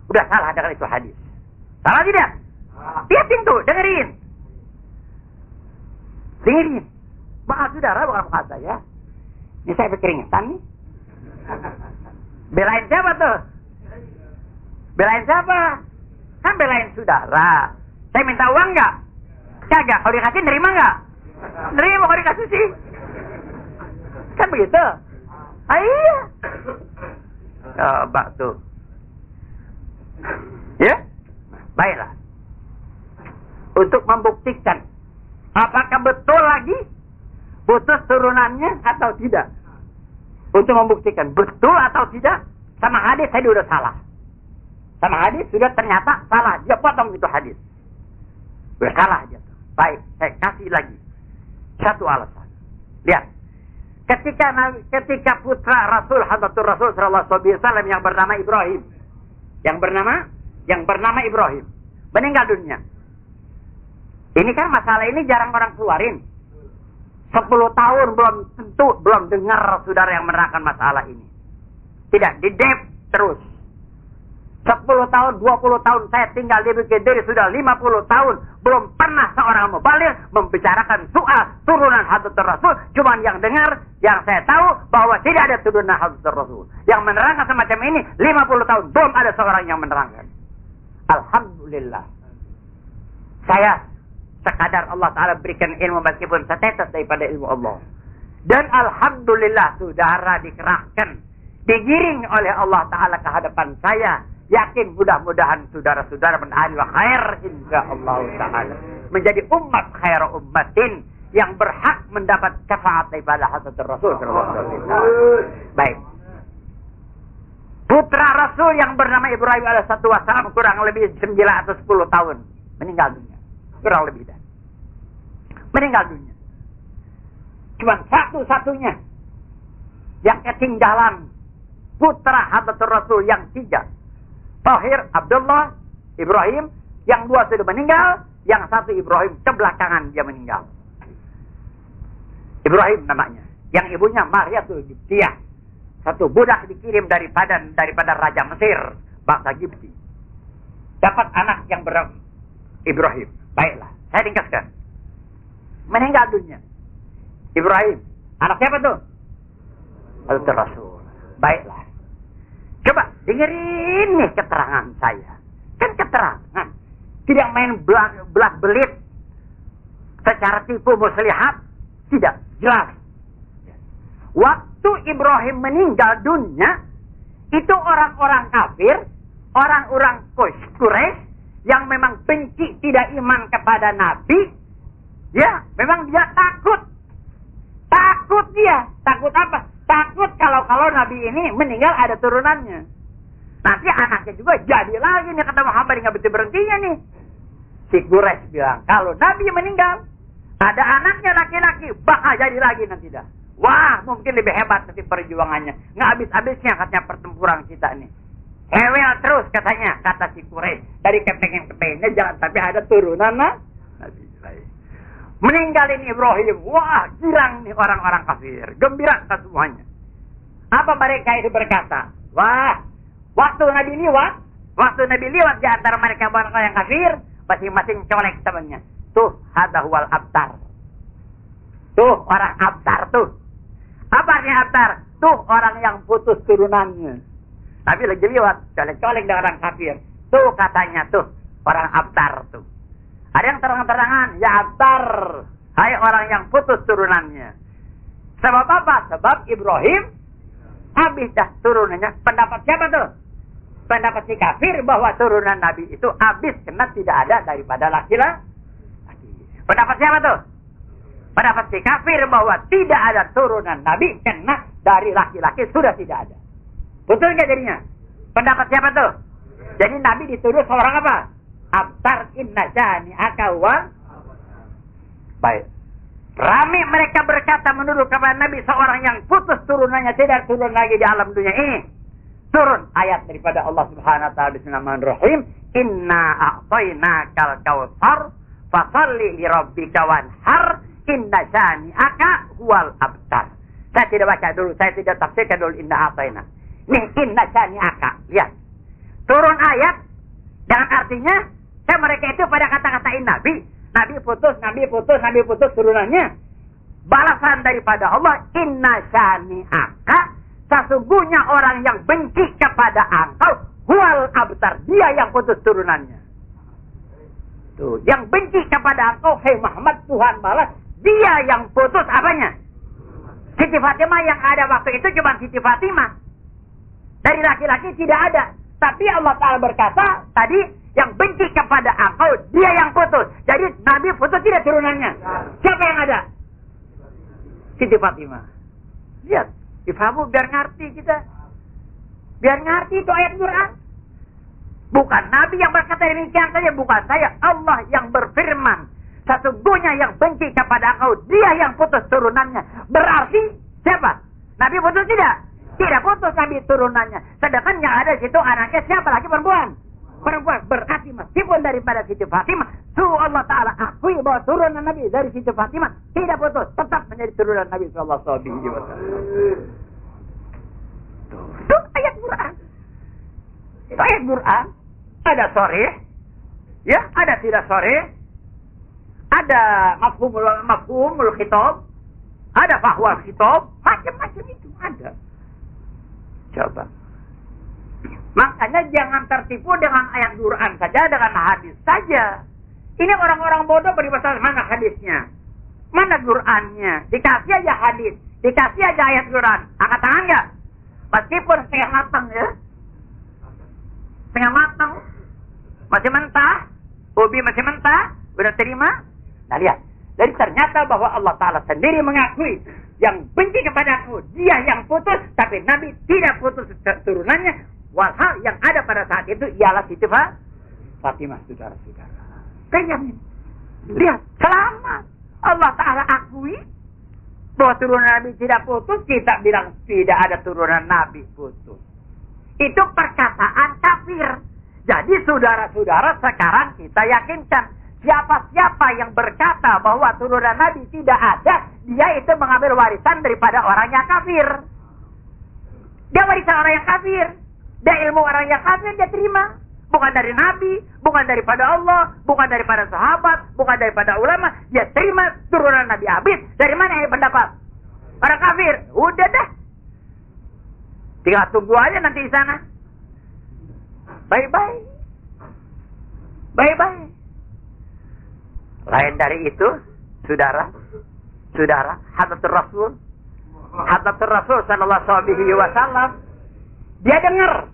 Udah salah dengan itu hadis. Salah tidak? Lihatin tuh, dengerin. Dengerin. Maaf saudara, bukan maaf saya. Ini saya berkeringetan nih. Belain siapa tuh? Belain siapa? Kan belain saudara. Saya minta uang nggak? Kagak. Kalau dikasih nerima nggak? Nerima kalau dikasih sih. Kan begitu. Ah, iya. Coba tuh. Ya? Baiklah. Untuk membuktikan apakah betul lagi putus turunannya atau tidak. Untuk membuktikan betul atau tidak, sama hadis saya sudah salah. Sama hadis sudah ternyata salah. Dia potong itu hadis. Sudah salah dia. Baik, saya kasih lagi satu alasan. Lihat. Ketika putra Rasul Hadratul Rasul sallallahu alaihi wasallam yang bernama Ibrahim. Yang bernama Ibrahim meninggal dunia. Ini kan masalah ini jarang orang keluarin. 10 tahun belum dengar saudara yang menerangkan masalah ini. Tidak, didep terus. 10 tahun, 20 tahun saya tinggal di Bukidiri sudah 50 tahun. Belum pernah seorang mubaligh membicarakan soal turunan Hadratul Rasul. Cuma yang dengar, yang saya tahu bahwa tidak ada turunan Hadratul Rasul. Yang menerangkan semacam ini 50 tahun. Belum ada seorang yang menerangkan. Alhamdulillah. Saya sekadar Allah Ta'ala berikan ilmu meskipun setetes daripada ilmu Allah. Dan Alhamdulillah saudara dikerahkan, digiring oleh Allah Ta'ala ke hadapan saya. Yakin mudah-mudahan saudara-saudara menahil khair insyaAllah Ta'ala. Menjadi umat khair ummatin yang berhak mendapat syafaat daripada Hadratul Rasul. Baik. Putra Rasul yang bernama Ibrahim alaihissalam kurang lebih 910 tahun meninggal dunia. Kurang lebih dah. Meninggal dunia. Cuma satu-satunya yang ketinggalan putra Hadratul Rasul yang 3. Tahir, Abdullah, Ibrahim. Yang 2 sudah meninggal. Yang 1 Ibrahim kebelakangan dia meninggal. Ibrahim namanya. Yang ibunya Mariatul Gibtiyah. Satu budak dikirim daripada Raja Mesir. Bangsa Gibti. Dapat anak yang bernama Ibrahim. Baiklah, saya ringkaskan. Meninggal dunia. Ibrahim. Anak siapa tuh? Hadratul Rasul. Baiklah. Coba dengerin nih keterangan saya. Kan keterangan. Tidak main belak belit. Secara tipu muslihat. Tidak. Jelas. Waktu Ibrahim meninggal dunia. Itu orang-orang kafir. Orang-orang Quraisy. Yang memang benci tidak iman kepada Nabi. Ya, memang dia takut. Takut dia. Takut apa? Takut kalau Nabi ini meninggal ada turunannya. Nanti anaknya juga jadi lagi nih kata Muhammad nggak berhenti-berhentinya nih. Si Quraisy bilang, kalau Nabi meninggal, ada anaknya laki-laki, bakal jadi lagi nanti dah. Wah, mungkin lebih hebat nanti perjuangannya. Nggak habis-habisnya katanya pertempuran kita nih. Rewel terus katanya, kata si Quraisy. Dari kepengen-kepengennya jangan sampai ada turunan Nabi. Meninggalin Ibrahim. Wah, girang nih orang-orang kafir. Gembira ke semuanya. Apa mereka itu berkata? Wah, waktu Nabi lewat di antara mereka orang yang kafir, masing-masing colek temannya. Tuh, hadahual abtar. Tuh, orang abtar tuh. Apa artinya abtar? Tuh, orang yang putus turunannya. Nabi lagi lewat, colek-colek dengan orang kafir. Tuh katanya tuh, orang abtar tuh. Ada yang terang-terangan, ya abtar. Hai orang yang putus turunannya. Sebab apa? Sebab Ibrahim habis dah turunannya. Pendapat siapa tuh? Pendapat si kafir bahwa turunan Nabi itu habis karena tidak ada daripada laki-laki. Pendapat siapa tuh? Pendapat si kafir bahwa tidak ada turunan Nabi karena dari laki-laki sudah tidak ada. Betul nggak jadinya? Pendapat siapa tuh? Jadi Nabi dituduh seorang apa? Abtar inna jani akawan. Baik. Rame mereka berkata menuduh kepada Nabi seorang yang putus turunannya tidak turun lagi di alam dunia ini. Turun ayat daripada Allah Subhanahu wa taala. Bismillahirrahmanirrahim. Inna a'tainakal kautsar fasalli li rabbika wanhar inna syani'aka huwal abtar. Saya tidak baca dulu, saya tidak tafsirkan dulu inna a'taina. Nih inna syani'aka. Lihat. Turun ayat dengan artinya mereka itu pada kata-katain Nabi. Nabi putus turunannya. Balasan daripada Allah, inna syani'aka, sesungguhnya orang yang benci kepada engkau, huwal abtar, dia yang putus turunannya. Tuh, yang benci kepada engkau, hei Muhammad, Tuhan balas, dia yang putus apanya? Siti Fatimah yang ada waktu itu cuma Siti Fatimah. Dari laki-laki tidak ada. Tapi Allah Ta'ala berkata, tadi, yang benci kepada engkau, dia yang putus. Jadi Nabi putus tidak turunannya. Siapa yang ada? Siti Fatimah. Lihat, difahamu biar ngerti kita. Biar ngerti itu ayat Quran. Bukan Nabi yang berkata demikian saja, bukan saya. Allah yang berfirman, sesungguhnya yang benci kepada engkau, dia yang putus turunannya. Berarti siapa? Nabi putus tidak? Tidak putus Nabi turunannya. Sedangkan yang ada di situ anaknya siapa lagi? Perempuan. Berarti meskipun daripada Siti Fatimah, Allah Ta'ala akui bahwa turunan Nabi dari Siti Fatimah tidak putus, tetap menjadi turunan Nabi Sallallahu Alaihi Wasallam. Itu ayat Quran. Itu ayat Quran. Ada sharih, ya, ada tidak sharih, ada mafhumul khitab, ada fahwal khitab, macam-macam itu ada. Coba. Makanya jangan tertipu dengan ayat Quran saja, dengan hadis saja. Ini orang-orang bodoh beribasah mana hadisnya? Mana Qurannya? Dikasih aja hadis, dikasih aja ayat Quran. Angkat tangan nggak? Meskipun setengah matang ya. Setengah matang. Masih mentah. Ubi masih mentah. Udah terima? Nah lihat. Jadi ternyata bahwa Allah Ta'ala sendiri mengakui yang benci kepada aku, dia yang putus, tapi Nabi tidak putus turunannya. Walhal yang ada pada saat itu ialah Siti Fatimah, saudara-saudara. Penyamin. Lihat, selama Allah Ta'ala akui bahwa turunan Nabi tidak putus, kita bilang tidak ada turunan Nabi putus. Itu perkataan kafir. Jadi saudara-saudara sekarang kita yakinkan, siapa-siapa yang berkata bahwa turunan Nabi tidak ada, dia itu mengambil warisan daripada orang yang kafir. Dia warisan orang yang kafir. Dia ilmu orang yang kafir dia terima. Bukan dari Nabi, bukan daripada Allah, bukan daripada sahabat, bukan daripada ulama. Dia terima turunan Nabi habis. Dari mana yang pendapat? Orang kafir. Udah dah. Tinggal tunggu aja nanti di sana. Bye-bye. Bye-bye. Lain dari itu, saudara, Hadratur Rasul sallallahu alaihi wasallam, dia dengar.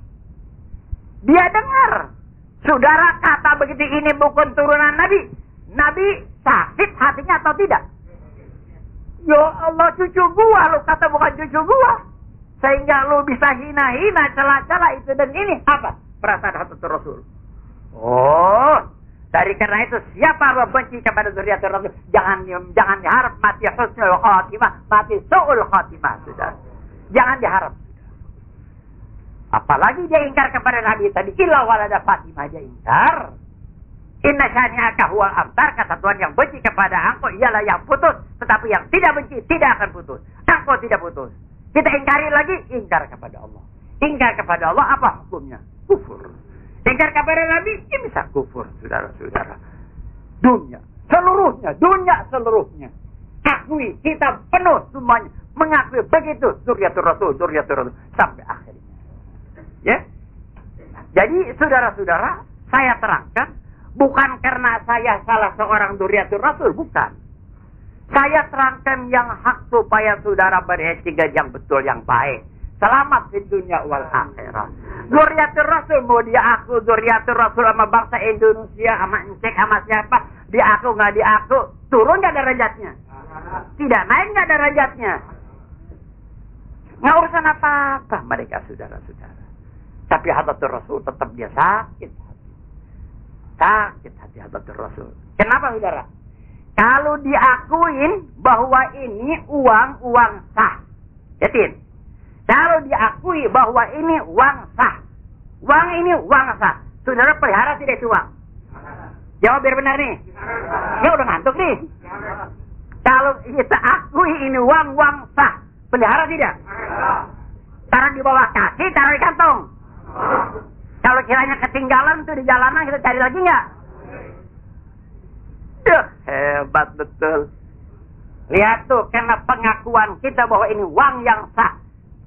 Saudara kata begitu ini bukan turunan Nabi. Nabi sakit hatinya atau tidak? Ya Allah, cucu gua lu kata bukan cucu gua. Sehingga lu bisa hina-hina, celah-celah itu dan ini. Apa? Perasaan Hadratur Rasul. Oh, dari karena itu siapa benci kepada zuriatul Rasul, jangan diharap mati husnul khatimah, mati su'ul khatimah, sudah. Jangan diharap. Apalagi dia ingkar kepada Nabi tadi, illa walada Fatimah dia ingkar. Inna syani'aka huwal abtar, kata Tuhan yang benci kepada engkau ialah yang putus, tetapi yang tidak benci tidak akan putus. Engkau tidak putus. Kita ingkari lagi, ingkar kepada Allah. Ingkar kepada Allah apa hukumnya? Kufur. Ingkar kepada Nabi, ini bisa kufur, saudara-saudara. Dunia seluruhnya. Akui, kita penuh semuanya. Mengakui begitu, zuriatul Rasul, sampai akhirnya. Ya. Jadi, saudara-saudara, saya terangkan, bukan karena saya salah seorang zuriatul Rasul, bukan. Saya terangkan yang hak supaya saudara beretika yang betul, yang baik. Selamat di dunia wal akhirat. Zuriatul Rasul mau diaku Zuriatul Rasul sama bangsa Indonesia, sama Encek, sama siapa, diaku nggak diaku, turun nggak derajatnya? Tidak naik nggak derajatnya? Nggak urusan apa-apa mereka saudara-saudara. Tapi Hadratul Rasul tetap dia sakit hati. Sakit hati Hadratul Rasul. Kenapa saudara? Kalau diakuin bahwa ini uang sah. Yatin. Kalau diakui bahwa ini uang sah. Uang ini uang sah. Saudara pelihara tidak itu uang? Jawab biar benar nih. Ya udah ngantuk nih. Kalau kita akui ini uang sah. Pelihara tidak? Taruh di bawah kaki, taruh di kantong. Kalau kiranya ketinggalan tuh di jalanan, kita cari lagi nggak? Hebat betul. Lihat tuh, karena pengakuan kita bahwa ini uang yang sah,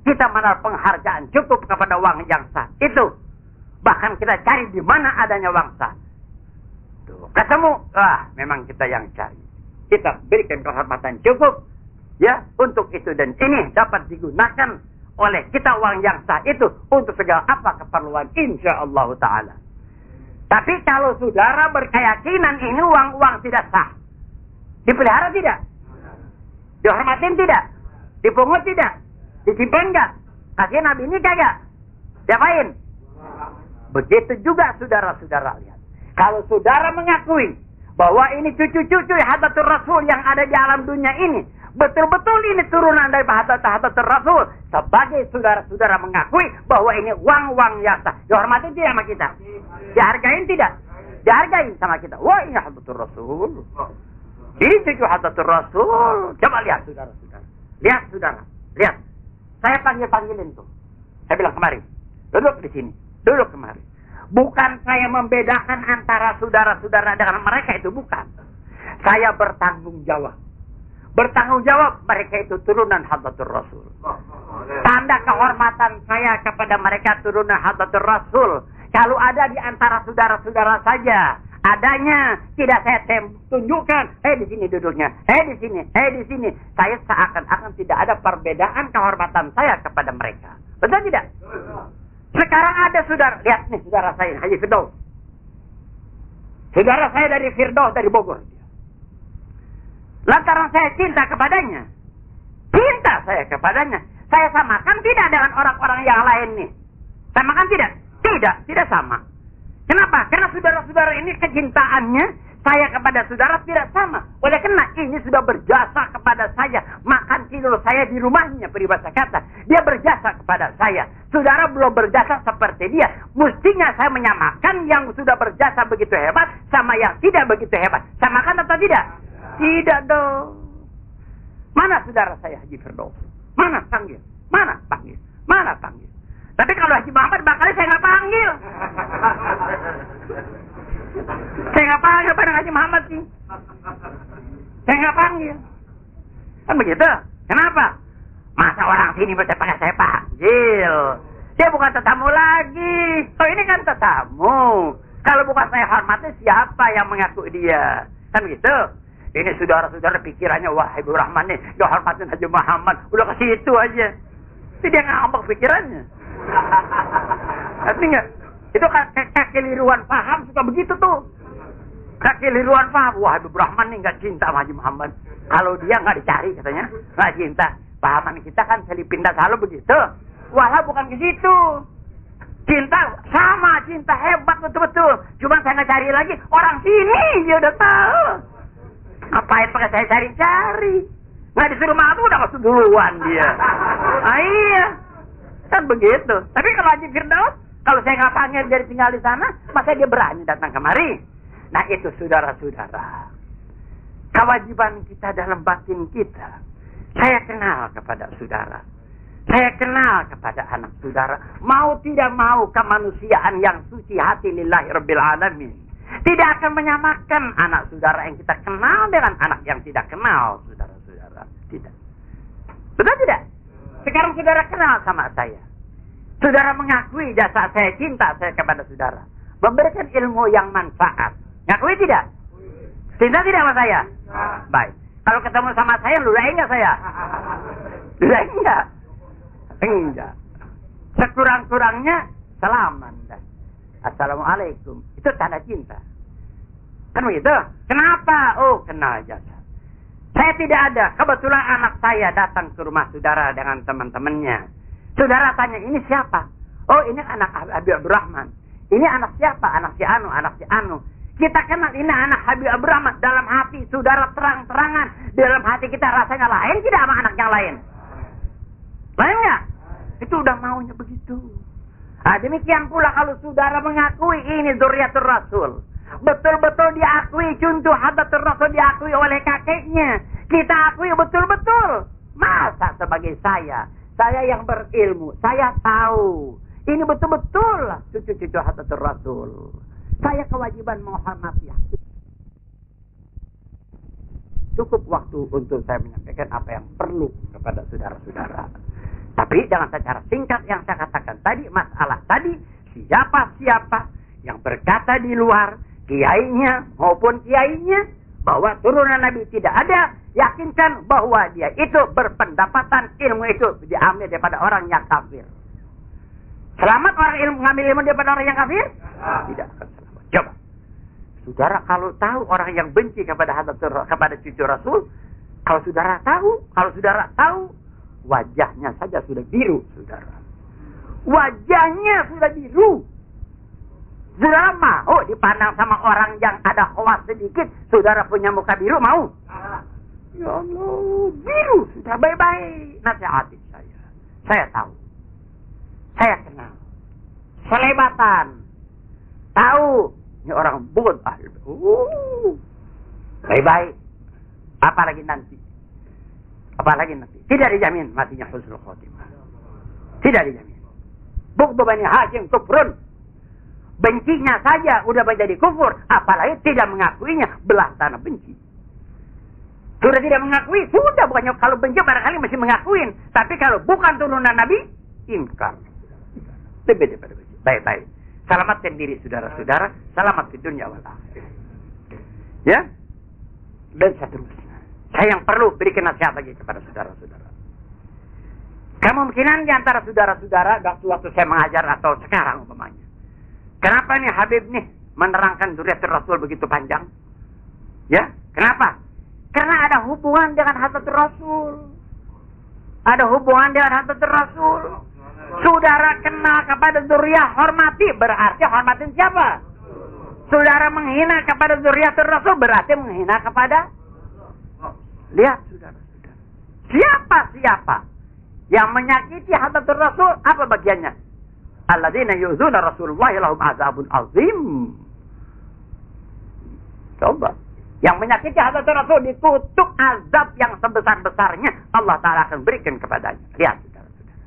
kita menaruh penghargaan cukup kepada uang yang sah. Itu. Bahkan kita cari di mana adanya uang sah. Tuh, ketemu, memang kita yang cari. Kita berikan kehormatan cukup, ya, untuk itu dan ini dapat digunakan oleh kita uang yang sah itu untuk segala apa keperluan insyaallah ta'ala. Tapi kalau saudara berkeyakinan ini uang tidak sah, dipelihara tidak? Dihormatin tidak? Dipungut tidak? Disimpan enggak? Kasih Nabi ini kagak? Diapain? Begitu juga saudara-saudara lihat. Kalau saudara mengakui bahwa ini cucu-cucu Hadratul Rasul yang ada di alam dunia ini, betul-betul ini turunan dari Hadratul Rasul, sebagai saudara-saudara mengakui bahwa ini uang yang sah, dihormatin tidak sama kita? Dihargain tidak? Dihargain sama kita. Wah, ini Hadratul Rasul. Ini cucu Hadratul Rasul. Coba lihat saudara-saudara. Lihat saudara. Lihat. Saya panggilin tuh. Saya bilang kemari. Duduk di sini. Duduk kemari. Bukan saya membedakan antara saudara-saudara dengan mereka, itu bukan. Saya bertanggung jawab. Bertanggung jawab mereka itu turunan Hadratul Rasul. Tanda kehormatan saya kepada mereka turunan Hadratul Rasul. Kalau ada di antara saudara-saudara saja, adanya tidak saya tunjukkan, di sini duduknya, di sini, saya seakan-akan tidak ada perbedaan kehormatan saya kepada mereka. Betul tidak? Sekarang ada saudara, lihat nih saudara saya, Haji Firdaus. Saudara saya dari Firdaus, dari Bogor. Lantaran saya cinta kepadanya, saya samakan tidak dengan orang-orang yang lain nih. Samakan tidak? Tidak sama. Kenapa? Karena saudara-saudara ini kecintaannya saya kepada saudara tidak sama. Oleh karena ini sudah berjasa kepada saya. Makan tidur saya di rumahnya, peribahasa kata. Dia berjasa kepada saya. Saudara belum berjasa seperti dia. Mestinya saya menyamakan yang sudah berjasa begitu hebat sama yang tidak begitu hebat. Samakan atau tidak? Tidak dong. Mana saudara saya Haji Firdaus? Mana panggil? Tapi kalau Haji Muhammad bakal saya nggak panggil. Saya nggak panggil pada Haji Muhammad sih. Saya nggak panggil. Kan begitu? Kenapa? Masa orang sini bisa pakai saya panggil? Dia bukan tetamu lagi. Oh ini kan tetamu. Kalau bukan saya hormati, siapa yang mengaku dia? Kan begitu? Ini saudara-saudara pikirannya, wah Habibur Rahman nih, dia hormatin Haji Muhammad. Udah ke situ aja. Jadi dia ngambek pikirannya. Ngerti nggak? Itu kekeliruan paham suka begitu tuh. Kekeliruan paham. Wah Habibur Rahman nih nggak cinta sama Haji Muhammad. Kalau dia nggak dicari katanya, nggak cinta. Pahaman kita kan selipindah selalu begitu. Walah bukan ke situ. Cinta sama, cinta hebat betul-betul. Cuma saya nggak cari lagi. Orang sini dia udah tahu. Ngapain pakai saya cari-cari? Nggak disuruh maaf udah masuk duluan dia. Iya. Kan begitu. Tapi kalau Haji Firdaus, kalau saya nggak panggil dia tinggal di sana, masa dia berani datang kemari? Nah itu saudara-saudara. Kewajiban kita dalam batin kita. Saya kenal kepada saudara. Saya kenal kepada anak saudara. Mau tidak mau kemanusiaan yang suci hati lillahi rabbil alamin. Tidak akan menyamakan anak saudara yang kita kenal dengan anak yang tidak kenal, saudara-saudara. Tidak. Betul tidak? Sekarang saudara kenal sama saya. Saudara mengakui jasa saya, cinta saya kepada saudara. Memberikan ilmu yang manfaat. Ngakui tidak? Cinta tidak sama saya? Baik. Kalau ketemu sama saya, ludahin nggak saya? Ludahin nggak? Enggak. Sekurang-kurangnya salaman. Assalamualaikum. Itu tanda cinta. Kan begitu? Kenapa? Oh, kenal jasa. Saya tidak ada. Kebetulan anak saya datang ke rumah saudara dengan teman-temannya. Saudara tanya, ini siapa? Oh, ini anak Habib Abdurrahman. Ini anak siapa? Anak si Anu, anak si Anu. Kita kenal ini anak Habib Abdurrahman. Dalam hati saudara terang-terangan. Dalam hati kita rasanya lain tidak sama anak yang lain. Lain nggak? Itu udah maunya begitu. Nah, demikian pula kalau saudara mengakui ini Dzurriyyatur Rasul. Betul-betul diakui, contoh Hadratur Rasul diakui oleh kakeknya. Kita akui betul-betul. Masa sebagai saya yang berilmu, saya tahu. Ini betul-betul cucu-cucu Hadratur Rasul. Saya kewajiban menghormati. Cukup waktu untuk saya menyampaikan apa yang perlu kepada saudara-saudara. Tapi dengan secara singkat yang saya katakan tadi, masalah tadi, siapa-siapa yang berkata di luar, kiainya maupun kiainya, bahwa turunan Nabi tidak ada, yakinkan bahwa dia itu berpendapatan ilmu itu diambil daripada orang yang kafir. Selamat orang ilmu mengambil ilmu daripada orang yang kafir? Tidak akan selamat. Coba. Saudara kalau tahu orang yang benci kepada cucu Rasul, kalau saudara tahu, wajahnya saja sudah biru, saudara. Wajahnya sudah biru. Saudara mau dipandang sama orang yang ada khawas sedikit, saudara punya muka biru, mau? Ya Allah, biru, sudah baik-baik. Nasihati saya. Saya tahu. Saya kenal. Selebatan. Tahu. Ini orang bukan ahli. Baik-baik. Apalagi nanti. Tidak dijamin matinya husnul khotimah. Tidak dijamin. Bughdu Bani Hashim kufrun. Bencinya saja udah menjadi kufur, apalagi tidak mengakuinya, belah tanah benci. Sudah tidak mengakui, sudah bukannya kalau benci barangkali masih mengakuin, tapi kalau bukan turunan Nabi, ingkar. Lebih daripada benci. Baik-baik. Selamatkan diri saudara-saudara, selamat di dunia wal akhirah. Ya? Dan seterusnya. Saya yang perlu berikan nasihat lagi kepada saudara-saudara. Kemungkinan di antara saudara-saudara waktu saya mengajar atau sekarang umpamanya. Kenapa nih Habib nih menerangkan Dzurriyyatur Rasul begitu panjang? Ya, kenapa? Karena ada hubungan dengan Hadratur Rasul. Ada hubungan dengan Hadratur Rasul. Saudara kenal kepada Dzurriyyah, hormati, berarti hormatin siapa? Saudara menghina kepada Dzurriyyatur Rasul, berarti menghina kepada. Lihat saudara-saudara. Siapa yang menyakiti Hadratur Rasul, apa bagiannya? Alladzina yu'dzuna Rasulullah lahum azabun azim. Coba. Yang menyakiti Hadratur Rasul dikutuk azab yang sebesar-besarnya Allah Ta'ala akan berikan kepadanya. Lihat saudara-saudara.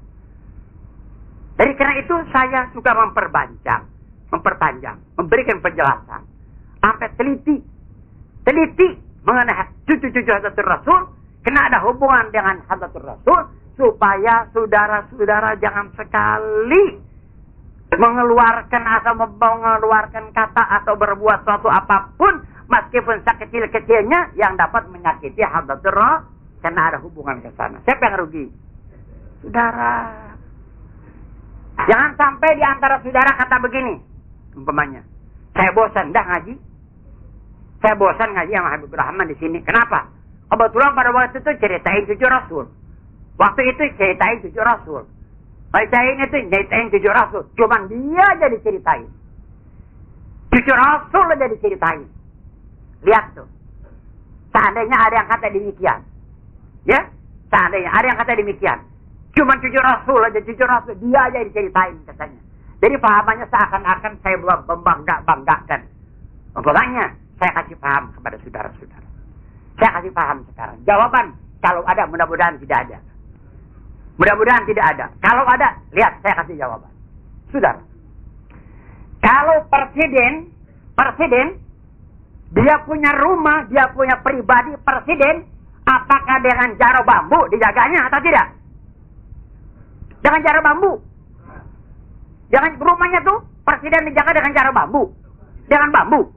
Dari karena itu saya suka memperpanjang, memberikan penjelasan. Sampai teliti mengenai cucu-cucu Hadratur Rasul, kena ada hubungan dengan Hadratur Rasul, supaya saudara-saudara jangan sekali mengeluarkan kata atau berbuat suatu apapun meskipun sekecil-kecilnya yang dapat menyakiti Hadratur Rasul karena ada hubungan ke sana. Siapa yang rugi? Saudara. Jangan sampai di antara saudara kata begini, umpamanya, saya bosan dah ngaji. Saya bosan ngaji sama Habib Rahman di sini. Kenapa? Kebetulan pada waktu itu ceritain cucu Rasul. Waktu itu ceritain cucu Rasul. Bacain itu ceritain cucu Rasul. Cuman dia aja diceritain. Cucu Rasul aja diceritain. Lihat tuh. Seandainya ada yang kata demikian. Ya? Seandainya ada yang kata demikian. Cuman cucu Rasul aja, cucu Rasul. Dia aja diceritain katanya. Jadi pahamannya seakan-akan saya belum membanggakan. Makanya saya kasih paham kepada saudara-saudara. Saya kasih paham sekarang. Jawaban kalau ada, mudah-mudahan tidak ada. Mudah-mudahan tidak ada. Kalau ada, lihat saya kasih jawaban. Saudara. Kalau presiden, dia punya rumah, dia punya pribadi presiden, apakah dengan jaro bambu dijaganya atau tidak? Dengan jaro bambu. Jangan rumahnya tuh presiden dijaga dengan jaro bambu. Dengan bambu.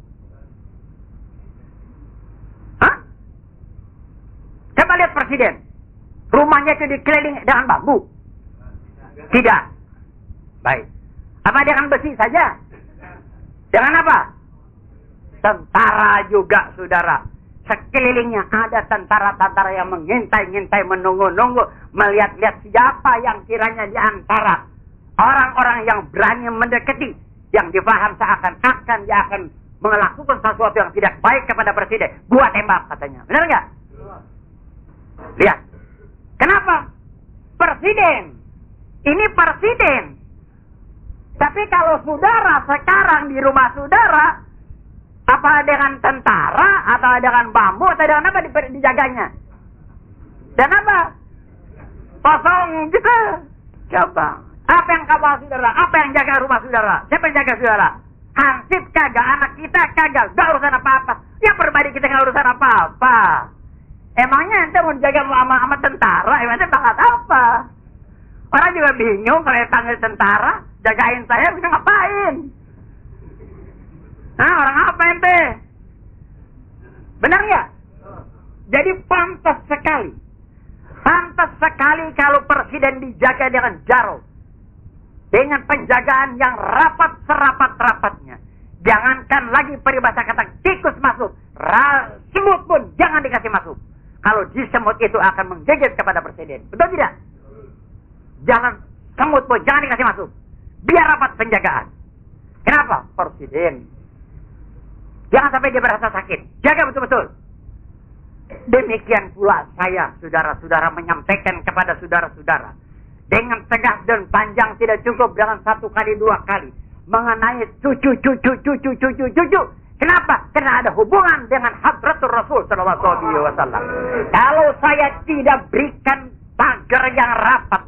Hah? presiden, rumahnya itu dikelilingi dengan bambu? Tidak. Baik. Apa dengan besi saja? Dengan apa? Tentara juga, saudara. Sekelilingnya ada tentara-tentara yang mengintai-ngintai, menunggu-nunggu, melihat-lihat siapa yang kiranya di antara orang-orang yang berani mendekati, yang difaham seakan-akan dia akan melakukan sesuatu yang tidak baik kepada presiden. Gua tembak, katanya. Benar nggak? Lihat. Kenapa? Presiden. Ini presiden. Tapi kalau saudara sekarang di rumah saudara, apa dengan tentara, atau dengan bambu, atau dengan apa dijaganya? Dan apa? Kosong gitu. Coba. Apa yang kamu saudara? Apa yang jaga rumah saudara? Siapa yang jaga saudara? Hansip kagak, anak kita kagak, gak urusan apa-apa. Ya pribadi kita gak urusan apa-apa. Emangnya ente mau jaga sama tentara? Emangnya bakat apa? Orang juga bingung kalau panggil tentara, jagain saya bisa ngapain? Nah, orang apa ente? Benar ya? Jadi pantas sekali. Pantas sekali kalau presiden dijaga dengan jaro. Dengan penjagaan yang rapat serapat-rapatnya. Jangankan lagi peribahasa kata tikus masuk. Semut pun jangan dikasih masuk. Kalau di semut itu akan menggigit kepada presiden. Betul tidak? Jangan, semut pun jangan dikasih masuk. Biar rapat penjagaan. Kenapa? Presiden. Jangan sampai dia berasa sakit. Jaga betul-betul. Demikian pula saya, saudara-saudara, menyampaikan kepada saudara-saudara. Dengan tegas dan panjang, tidak cukup dengan 1 kali 2 kali. Mengenai cucu. Kenapa? Karena ada hubungan dengan hadratul Rasul sallallahu alaihi wasallam. Kalau saya tidak berikan pagar yang rapat,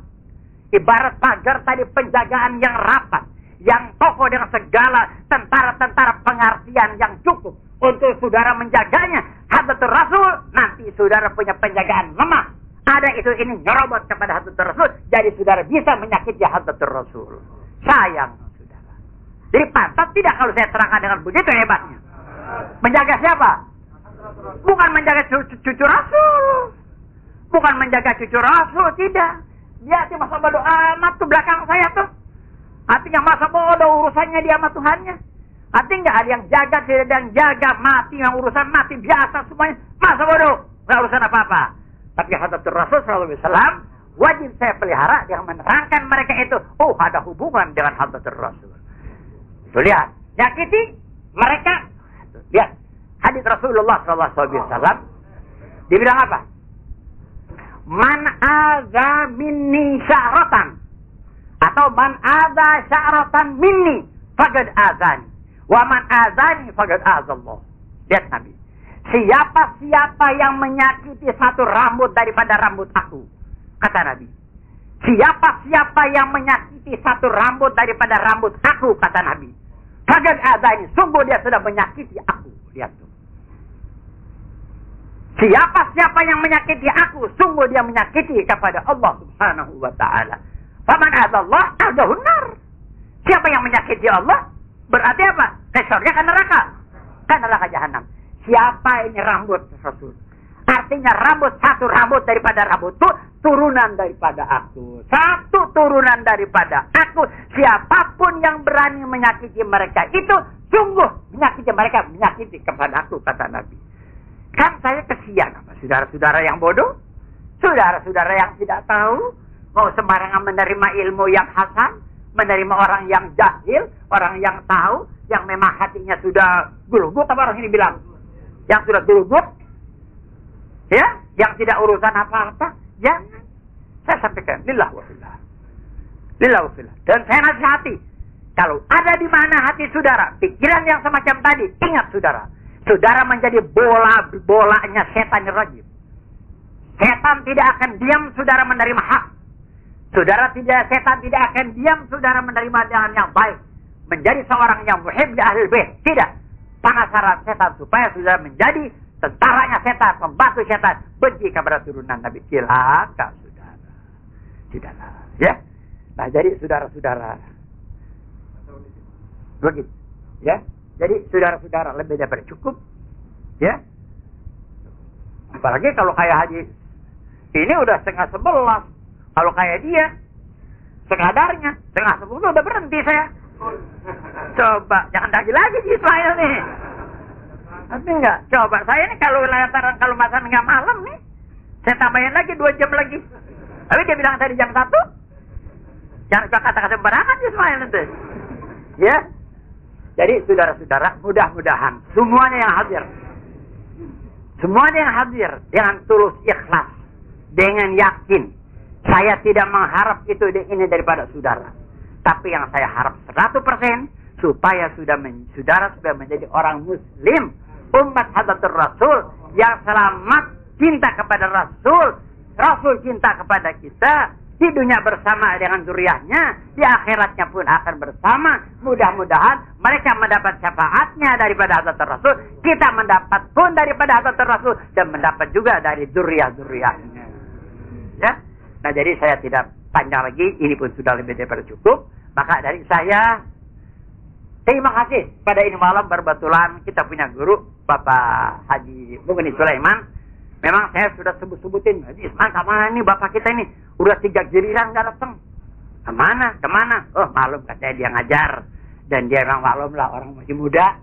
ibarat pagar tadi penjagaan yang rapat, yang kokoh dengan segala tentara-tentara pengertian yang cukup untuk saudara menjaganya, hadratul Rasul, nanti saudara punya penjagaan lemah. Ada itu ini nyerobot kepada hadratul Rasul, jadi saudara bisa menyakiti hadratul Rasul. Sayang saudara. Jadi pantas tidak kalau saya terangkan dengan begitu hebatnya. Menjaga siapa? Bukan menjaga cucu Rasul. Bukan menjaga cucu Rasul, tidak. Dia masa bodoh amat tuh belakang saya tuh. Artinya masa bodoh urusannya dia sama Tuhannya. Artinya nggak ada yang jaga, tidak ada yang jaga, mati yang urusan mati biasa semuanya. Masa bodoh, nggak urusan apa-apa. Tapi hadratul Rasul sallallahu alaihi wasallam wajib saya pelihara yang menerangkan mereka itu. Oh, ada hubungan dengan hadratul Rasul. Tuh lihat, nyakiti mereka. Lihat, hadits Rasulullah sallallahu alaihi wasallam dibilang apa? Man adza minni sya'ratan, atau man adza sya'ratan minni faqad azani, wa man azani faqad azallah. Lihat Nabi. Siapa-siapa yang menyakiti satu rambut daripada rambut aku, kata Nabi. Siapa-siapa yang menyakiti satu rambut daripada rambut aku, kata Nabi. Faqad azani, sungguh dia sudah menyakiti aku. Lihat tuh. Siapa-siapa yang menyakiti aku, sungguh dia menyakiti kepada Allah Subhanahu wa taala. Faman adallah adahun nar. Siapa yang menyakiti Allah, berarti apa? Ke surga kan neraka. Kan neraka jahanam. Siapa ini rambut Rasul? Artinya satu rambut daripada rambutku, turunan daripada aku. Satu turunan daripada aku. Siapapun yang berani menyakiti mereka itu, sungguh menyakiti mereka, menyakiti kepada aku, kata Nabi. Kan saya kesian sama saudara-saudara yang bodoh, saudara-saudara yang tidak tahu, mau sembarangan menerima ilmu yang hasan, menerima orang yang jahil, orang yang tahu, yang memang hatinya sudah gulugut, apa orang ini bilang? Yang sudah gulugut, ya, yang tidak urusan apa-apa, jangan. Saya sampaikan, lillah wa fillah. Lillah wa fillah. Dan saya nasihati, kalau ada di mana hati saudara, pikiran yang semacam tadi, ingat saudara, saudara menjadi bolanya setan rajim. Setan tidak akan diam saudara menerima hak. Setan tidak akan diam saudara menerima dengan yang baik. Menjadi seorang yang muhib di ahlul bait. Tidak. Penasaran setan supaya saudara menjadi tentaranya setan, membantu setan, benci kepada turunan Nabi. Cilaka saudara. Tidaklah. Ya. Nah, jadi saudara-saudara, begitu. Ya. Jadi saudara-saudara lebih daripada cukup. Ya. Apalagi kalau kayak Haji Ini udah 10:30. Kalau kayak dia, sekadarnya 9:30 udah berhenti saya. Coba, jangan lagi di Ismail nih. Tapi enggak, coba saya nih kalau masa enggak malam nih, saya tambahin lagi 2 jam lagi. Tapi dia bilang tadi jam 1. Jangan kata-kata sembarangan Ismail nanti. Ya. Jadi saudara-saudara, mudah-mudahan semuanya yang hadir. Semuanya yang hadir dengan tulus ikhlas, dengan yakin. Saya tidak mengharap itu ini daripada saudara. Tapi yang saya harap 100% supaya saudara sudah menjadi orang muslim, umat Hadratur Rasul yang selamat, cinta kepada Rasul, Rasul cinta kepada kita, di dunia bersama dengan zuriatnya, di akhiratnya pun akan bersama. Mudah-mudahan mereka mendapat syafaatnya daripada Hadratur Rasul, kita mendapat pun daripada Hadratur Rasul, dan mendapat juga dari zuriat-zuriatnya. Ya. Nah, jadi saya tidak panjang lagi, ini pun sudah lebih daripada cukup. Maka dari saya, terima kasih pada ini malam berbetulan kita punya guru Bapak Haji Mugni Sulaiman. Memang saya sudah sebut-sebutin, Haji Isman kemana nih bapak kita ini? Udah 3 giliran nggak datang. Kemana? Oh, malum katanya dia ngajar. Dan dia memang maklum lah, orang masih muda.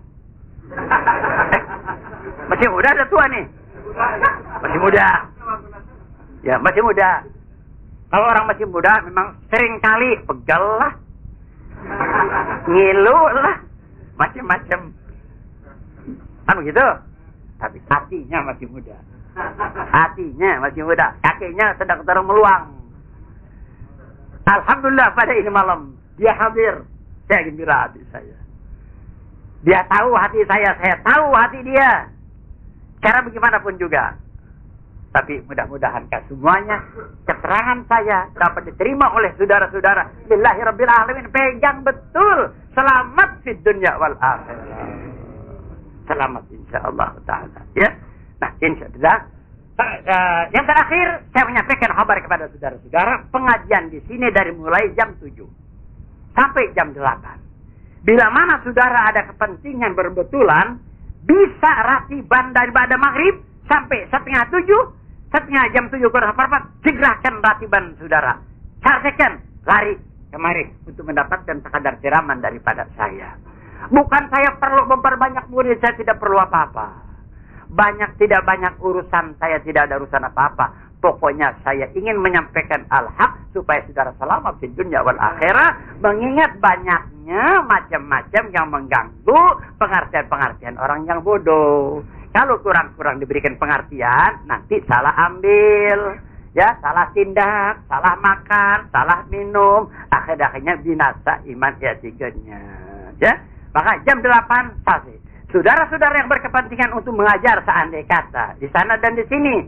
Masih muda ada tua nih? Masih muda. Ya, masih muda. Kalau orang masih muda memang sering kali pegal lah, ngilu lah, macam-macam. Kan begitu? Tapi hatinya masih muda. Hatinya masih muda. Kakinya sedang terus meluang. Alhamdulillah pada ini malam dia hadir. Saya gembira hati saya. Dia tahu hati saya tahu hati dia. Cara bagaimanapun juga. Tapi mudah-mudahan semuanya keterangan saya dapat diterima oleh saudara-saudara. Lillahi Rabbil Alamin. Pegang betul. Selamat di dunia wal akhirah. Selamat insyaallah ta'ala. Ya. Nah, insyaallah. Yang terakhir, saya menyampaikan kabar kepada saudara-saudara. Pengajian di sini dari mulai jam 7 sampai jam 8. Bila mana saudara ada kepentingan berbetulan, bisa ratiban daripada maghrib sampai 6:30. Setengah jam 7 kurang seperempat, segerakan ratiban saudara. Selesaikan, lari kemari untuk mendapatkan sekadar siraman daripada saya. Bukan saya perlu memperbanyak murid, saya tidak perlu apa-apa. Tidak banyak urusan, saya tidak ada urusan apa-apa. Pokoknya saya ingin menyampaikan al-haq supaya saudara selamat di dunia wal akhirah. Mengingat banyaknya macam-macam yang mengganggu pengertian-pengertian orang yang bodoh. Kalau kurang-kurang diberikan pengertian, nanti salah ambil, ya, salah tindak, salah makan, salah minum, akhir-akhirnya binasa iman etikanya. Ya, maka jam 8 selesai. Saudara-saudara yang berkepentingan untuk mengajar seandai kata di sana dan di sini,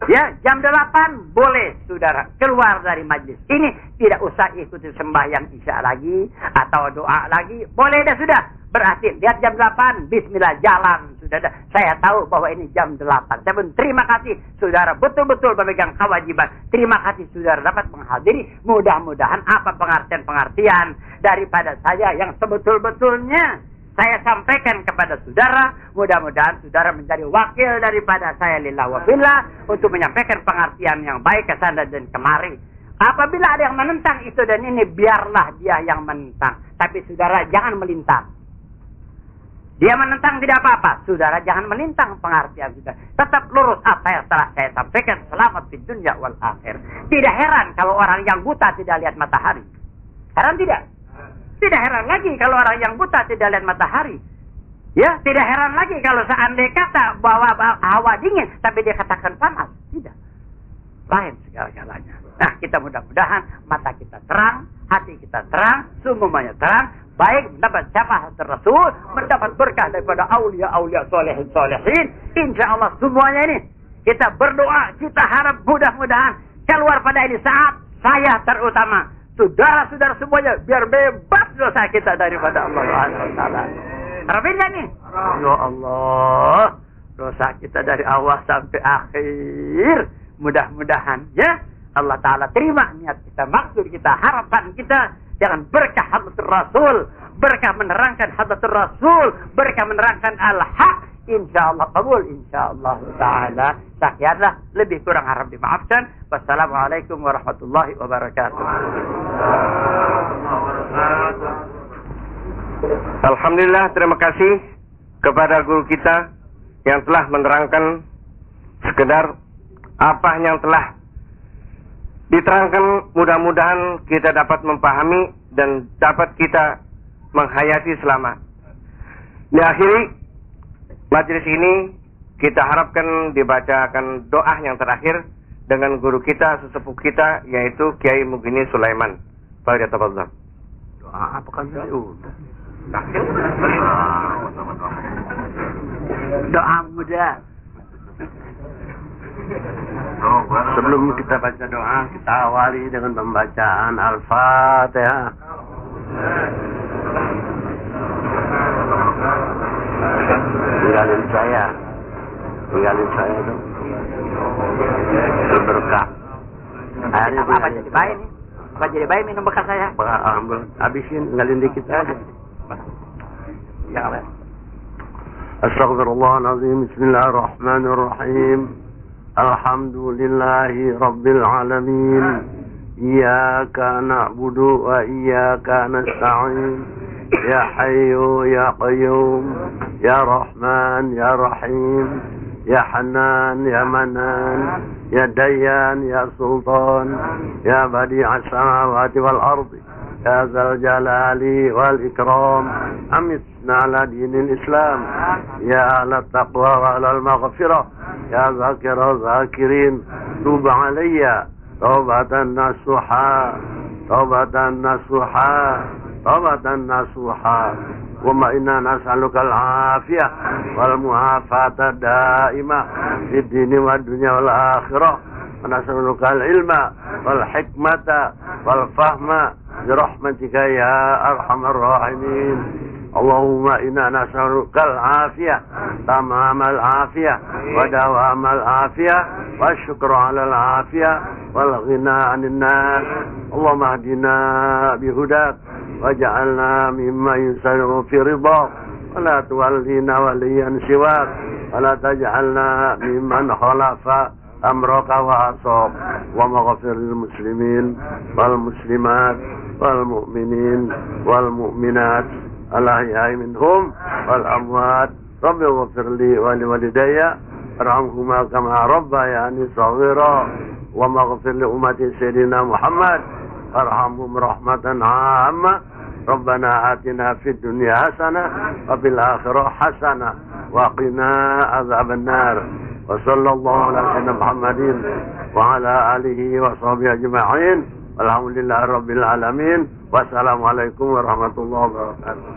ya, jam 8 boleh saudara keluar dari majlis ini, tidak usah ikuti sembahyang isya lagi atau doa lagi, boleh dah sudah. Berarti lihat jam 8, bismillah jalan sudah dah. Saya tahu bahwa ini jam 8. Saya pun terima kasih saudara betul-betul memegang kewajiban. Terima kasih saudara dapat menghadiri. Mudah-mudahan apa pengertian-pengertian daripada saya yang sebetul-betulnya saya sampaikan kepada saudara. Mudah-mudahan saudara menjadi wakil daripada saya lillah wa fillah untuk menyampaikan pengertian yang baik ke sana dan kemari. Apabila ada yang menentang itu dan ini, biarlah dia yang menentang. Tapi saudara jangan melintang. Dia menentang tidak apa-apa. Saudara jangan melintang pengertian saudara. Tetap lurus apa yang telah saya sampaikan. Selamat di dunia wal akhir. Tidak heran kalau orang yang buta tidak lihat matahari. Heran tidak? Tidak heran lagi kalau orang yang buta tidak lihat matahari. Ya, tidak heran lagi kalau seandainya kata bahwa hawa dingin, tapi dia katakan panas. Tidak. Lain segala-galanya. Nah, kita mudah-mudahan mata kita terang, hati kita terang, semuanya terang. Baik mendapat syafaat Rasul, mendapat berkah daripada aulia-aulia solehin-solehin. Insya Allah semuanya ini kita berdoa, kita harap mudah-mudahan keluar pada ini saat saya terutama. Saudara-saudara semuanya biar bebas dosa kita daripada Allah Taala. Harapin gak nih? Ya Allah, dosa kita dari awal sampai akhir. Mudah-mudahan ya Allah Ta'ala terima niat kita, maksud kita, harapan kita. Jangan berkah Hadratur Rasul, berkah menerangkan Hadratur Rasul, berkah menerangkan al-haq. InsyaAllah kabul, insyaAllah Ta'ala. Sekianlah, lebih kurang harap dimaafkan. Wassalamualaikum warahmatullahi wabarakatuh. Alhamdulillah, terima kasih kepada guru kita yang telah menerangkan sekedar apa yang telah diterangkan. Mudah-mudahan kita dapat memahami dan dapat kita menghayati selama. Di akhiri majelis ini, kita harapkan dibacakan doa yang terakhir dengan guru kita, sesepuh kita, yaitu Kiai Mugini Sulaiman. Baik, tafadhol. Doa apa kan tadi? Doa muda. Sebelum kita baca doa, kita awali dengan pembacaan Al-Fatihah. Tinggalin saya dong. Berkah. Apa jadi baik nih? Apa jadi baik minum bekas saya? Ambil, habisin, tinggalin dikit aja. Ya Allah. Astaghfirullahaladzim. Bismillahirrahmanirrahim. Alhamdulillahi Rabbil Alamin. Iyaka na'budu wa iyaka nasta'in. Ya Hayyu Ya Qayyum. Ya Rahman Ya Rahim. Ya Hanan Ya Manan. Ya Dayyan Ya Sultan. Ya Badi'as samawati wal ardi. Ya Zal Jalali wal Ikram. Amitna ala dinil Islam. Ya ala taqwa wa ala al-maghfirah. Ya zakira zakirin. Tuba alayya taubatan nasuha. Taubatan nasuha. Taubatan nasuha. Wa ma inna nas'aluka al-afiyah wal mu'afata daimah fid dini wad dunya wal akhirah. Wa nas'aluka al-ilma wal hikmata wal fahma bi rahmatika ya arhamar rahimin. Allahumma inna nas'aluka al-afiyah tamamal afiyah wa dawamal afiyah wa syukra ala al-afiyah wal ghina 'anil nas. Allahumma hdina bihudak waj'alna mimma yusari'u fi ridhak wa la tuwallina waliyan siwak wa la taj'alna mimman khalafa amraka wa asab. Wa maghfir lil muslimin wal muslimat wal mu'minin wal mu'minat al-ahya'i minhum wal amwat. Rabbi ighfir li wa li walidayya warhamhuma kama rabbayani shaghira. Wa maghfir li ummati sayyidina Muhammad warhamhum rahmatan 'amma. Rabbana atina fid dunya hasanah wa fil akhirati hasanah wa qina adzaban nar. Wa sallallahu ala sayyidina Muhammadin wa ala alihi wa sahbihi ajma'in. Alhamdulillahirabbil alamin. Wassalamualaikum warahmatullahi wabarakatuh.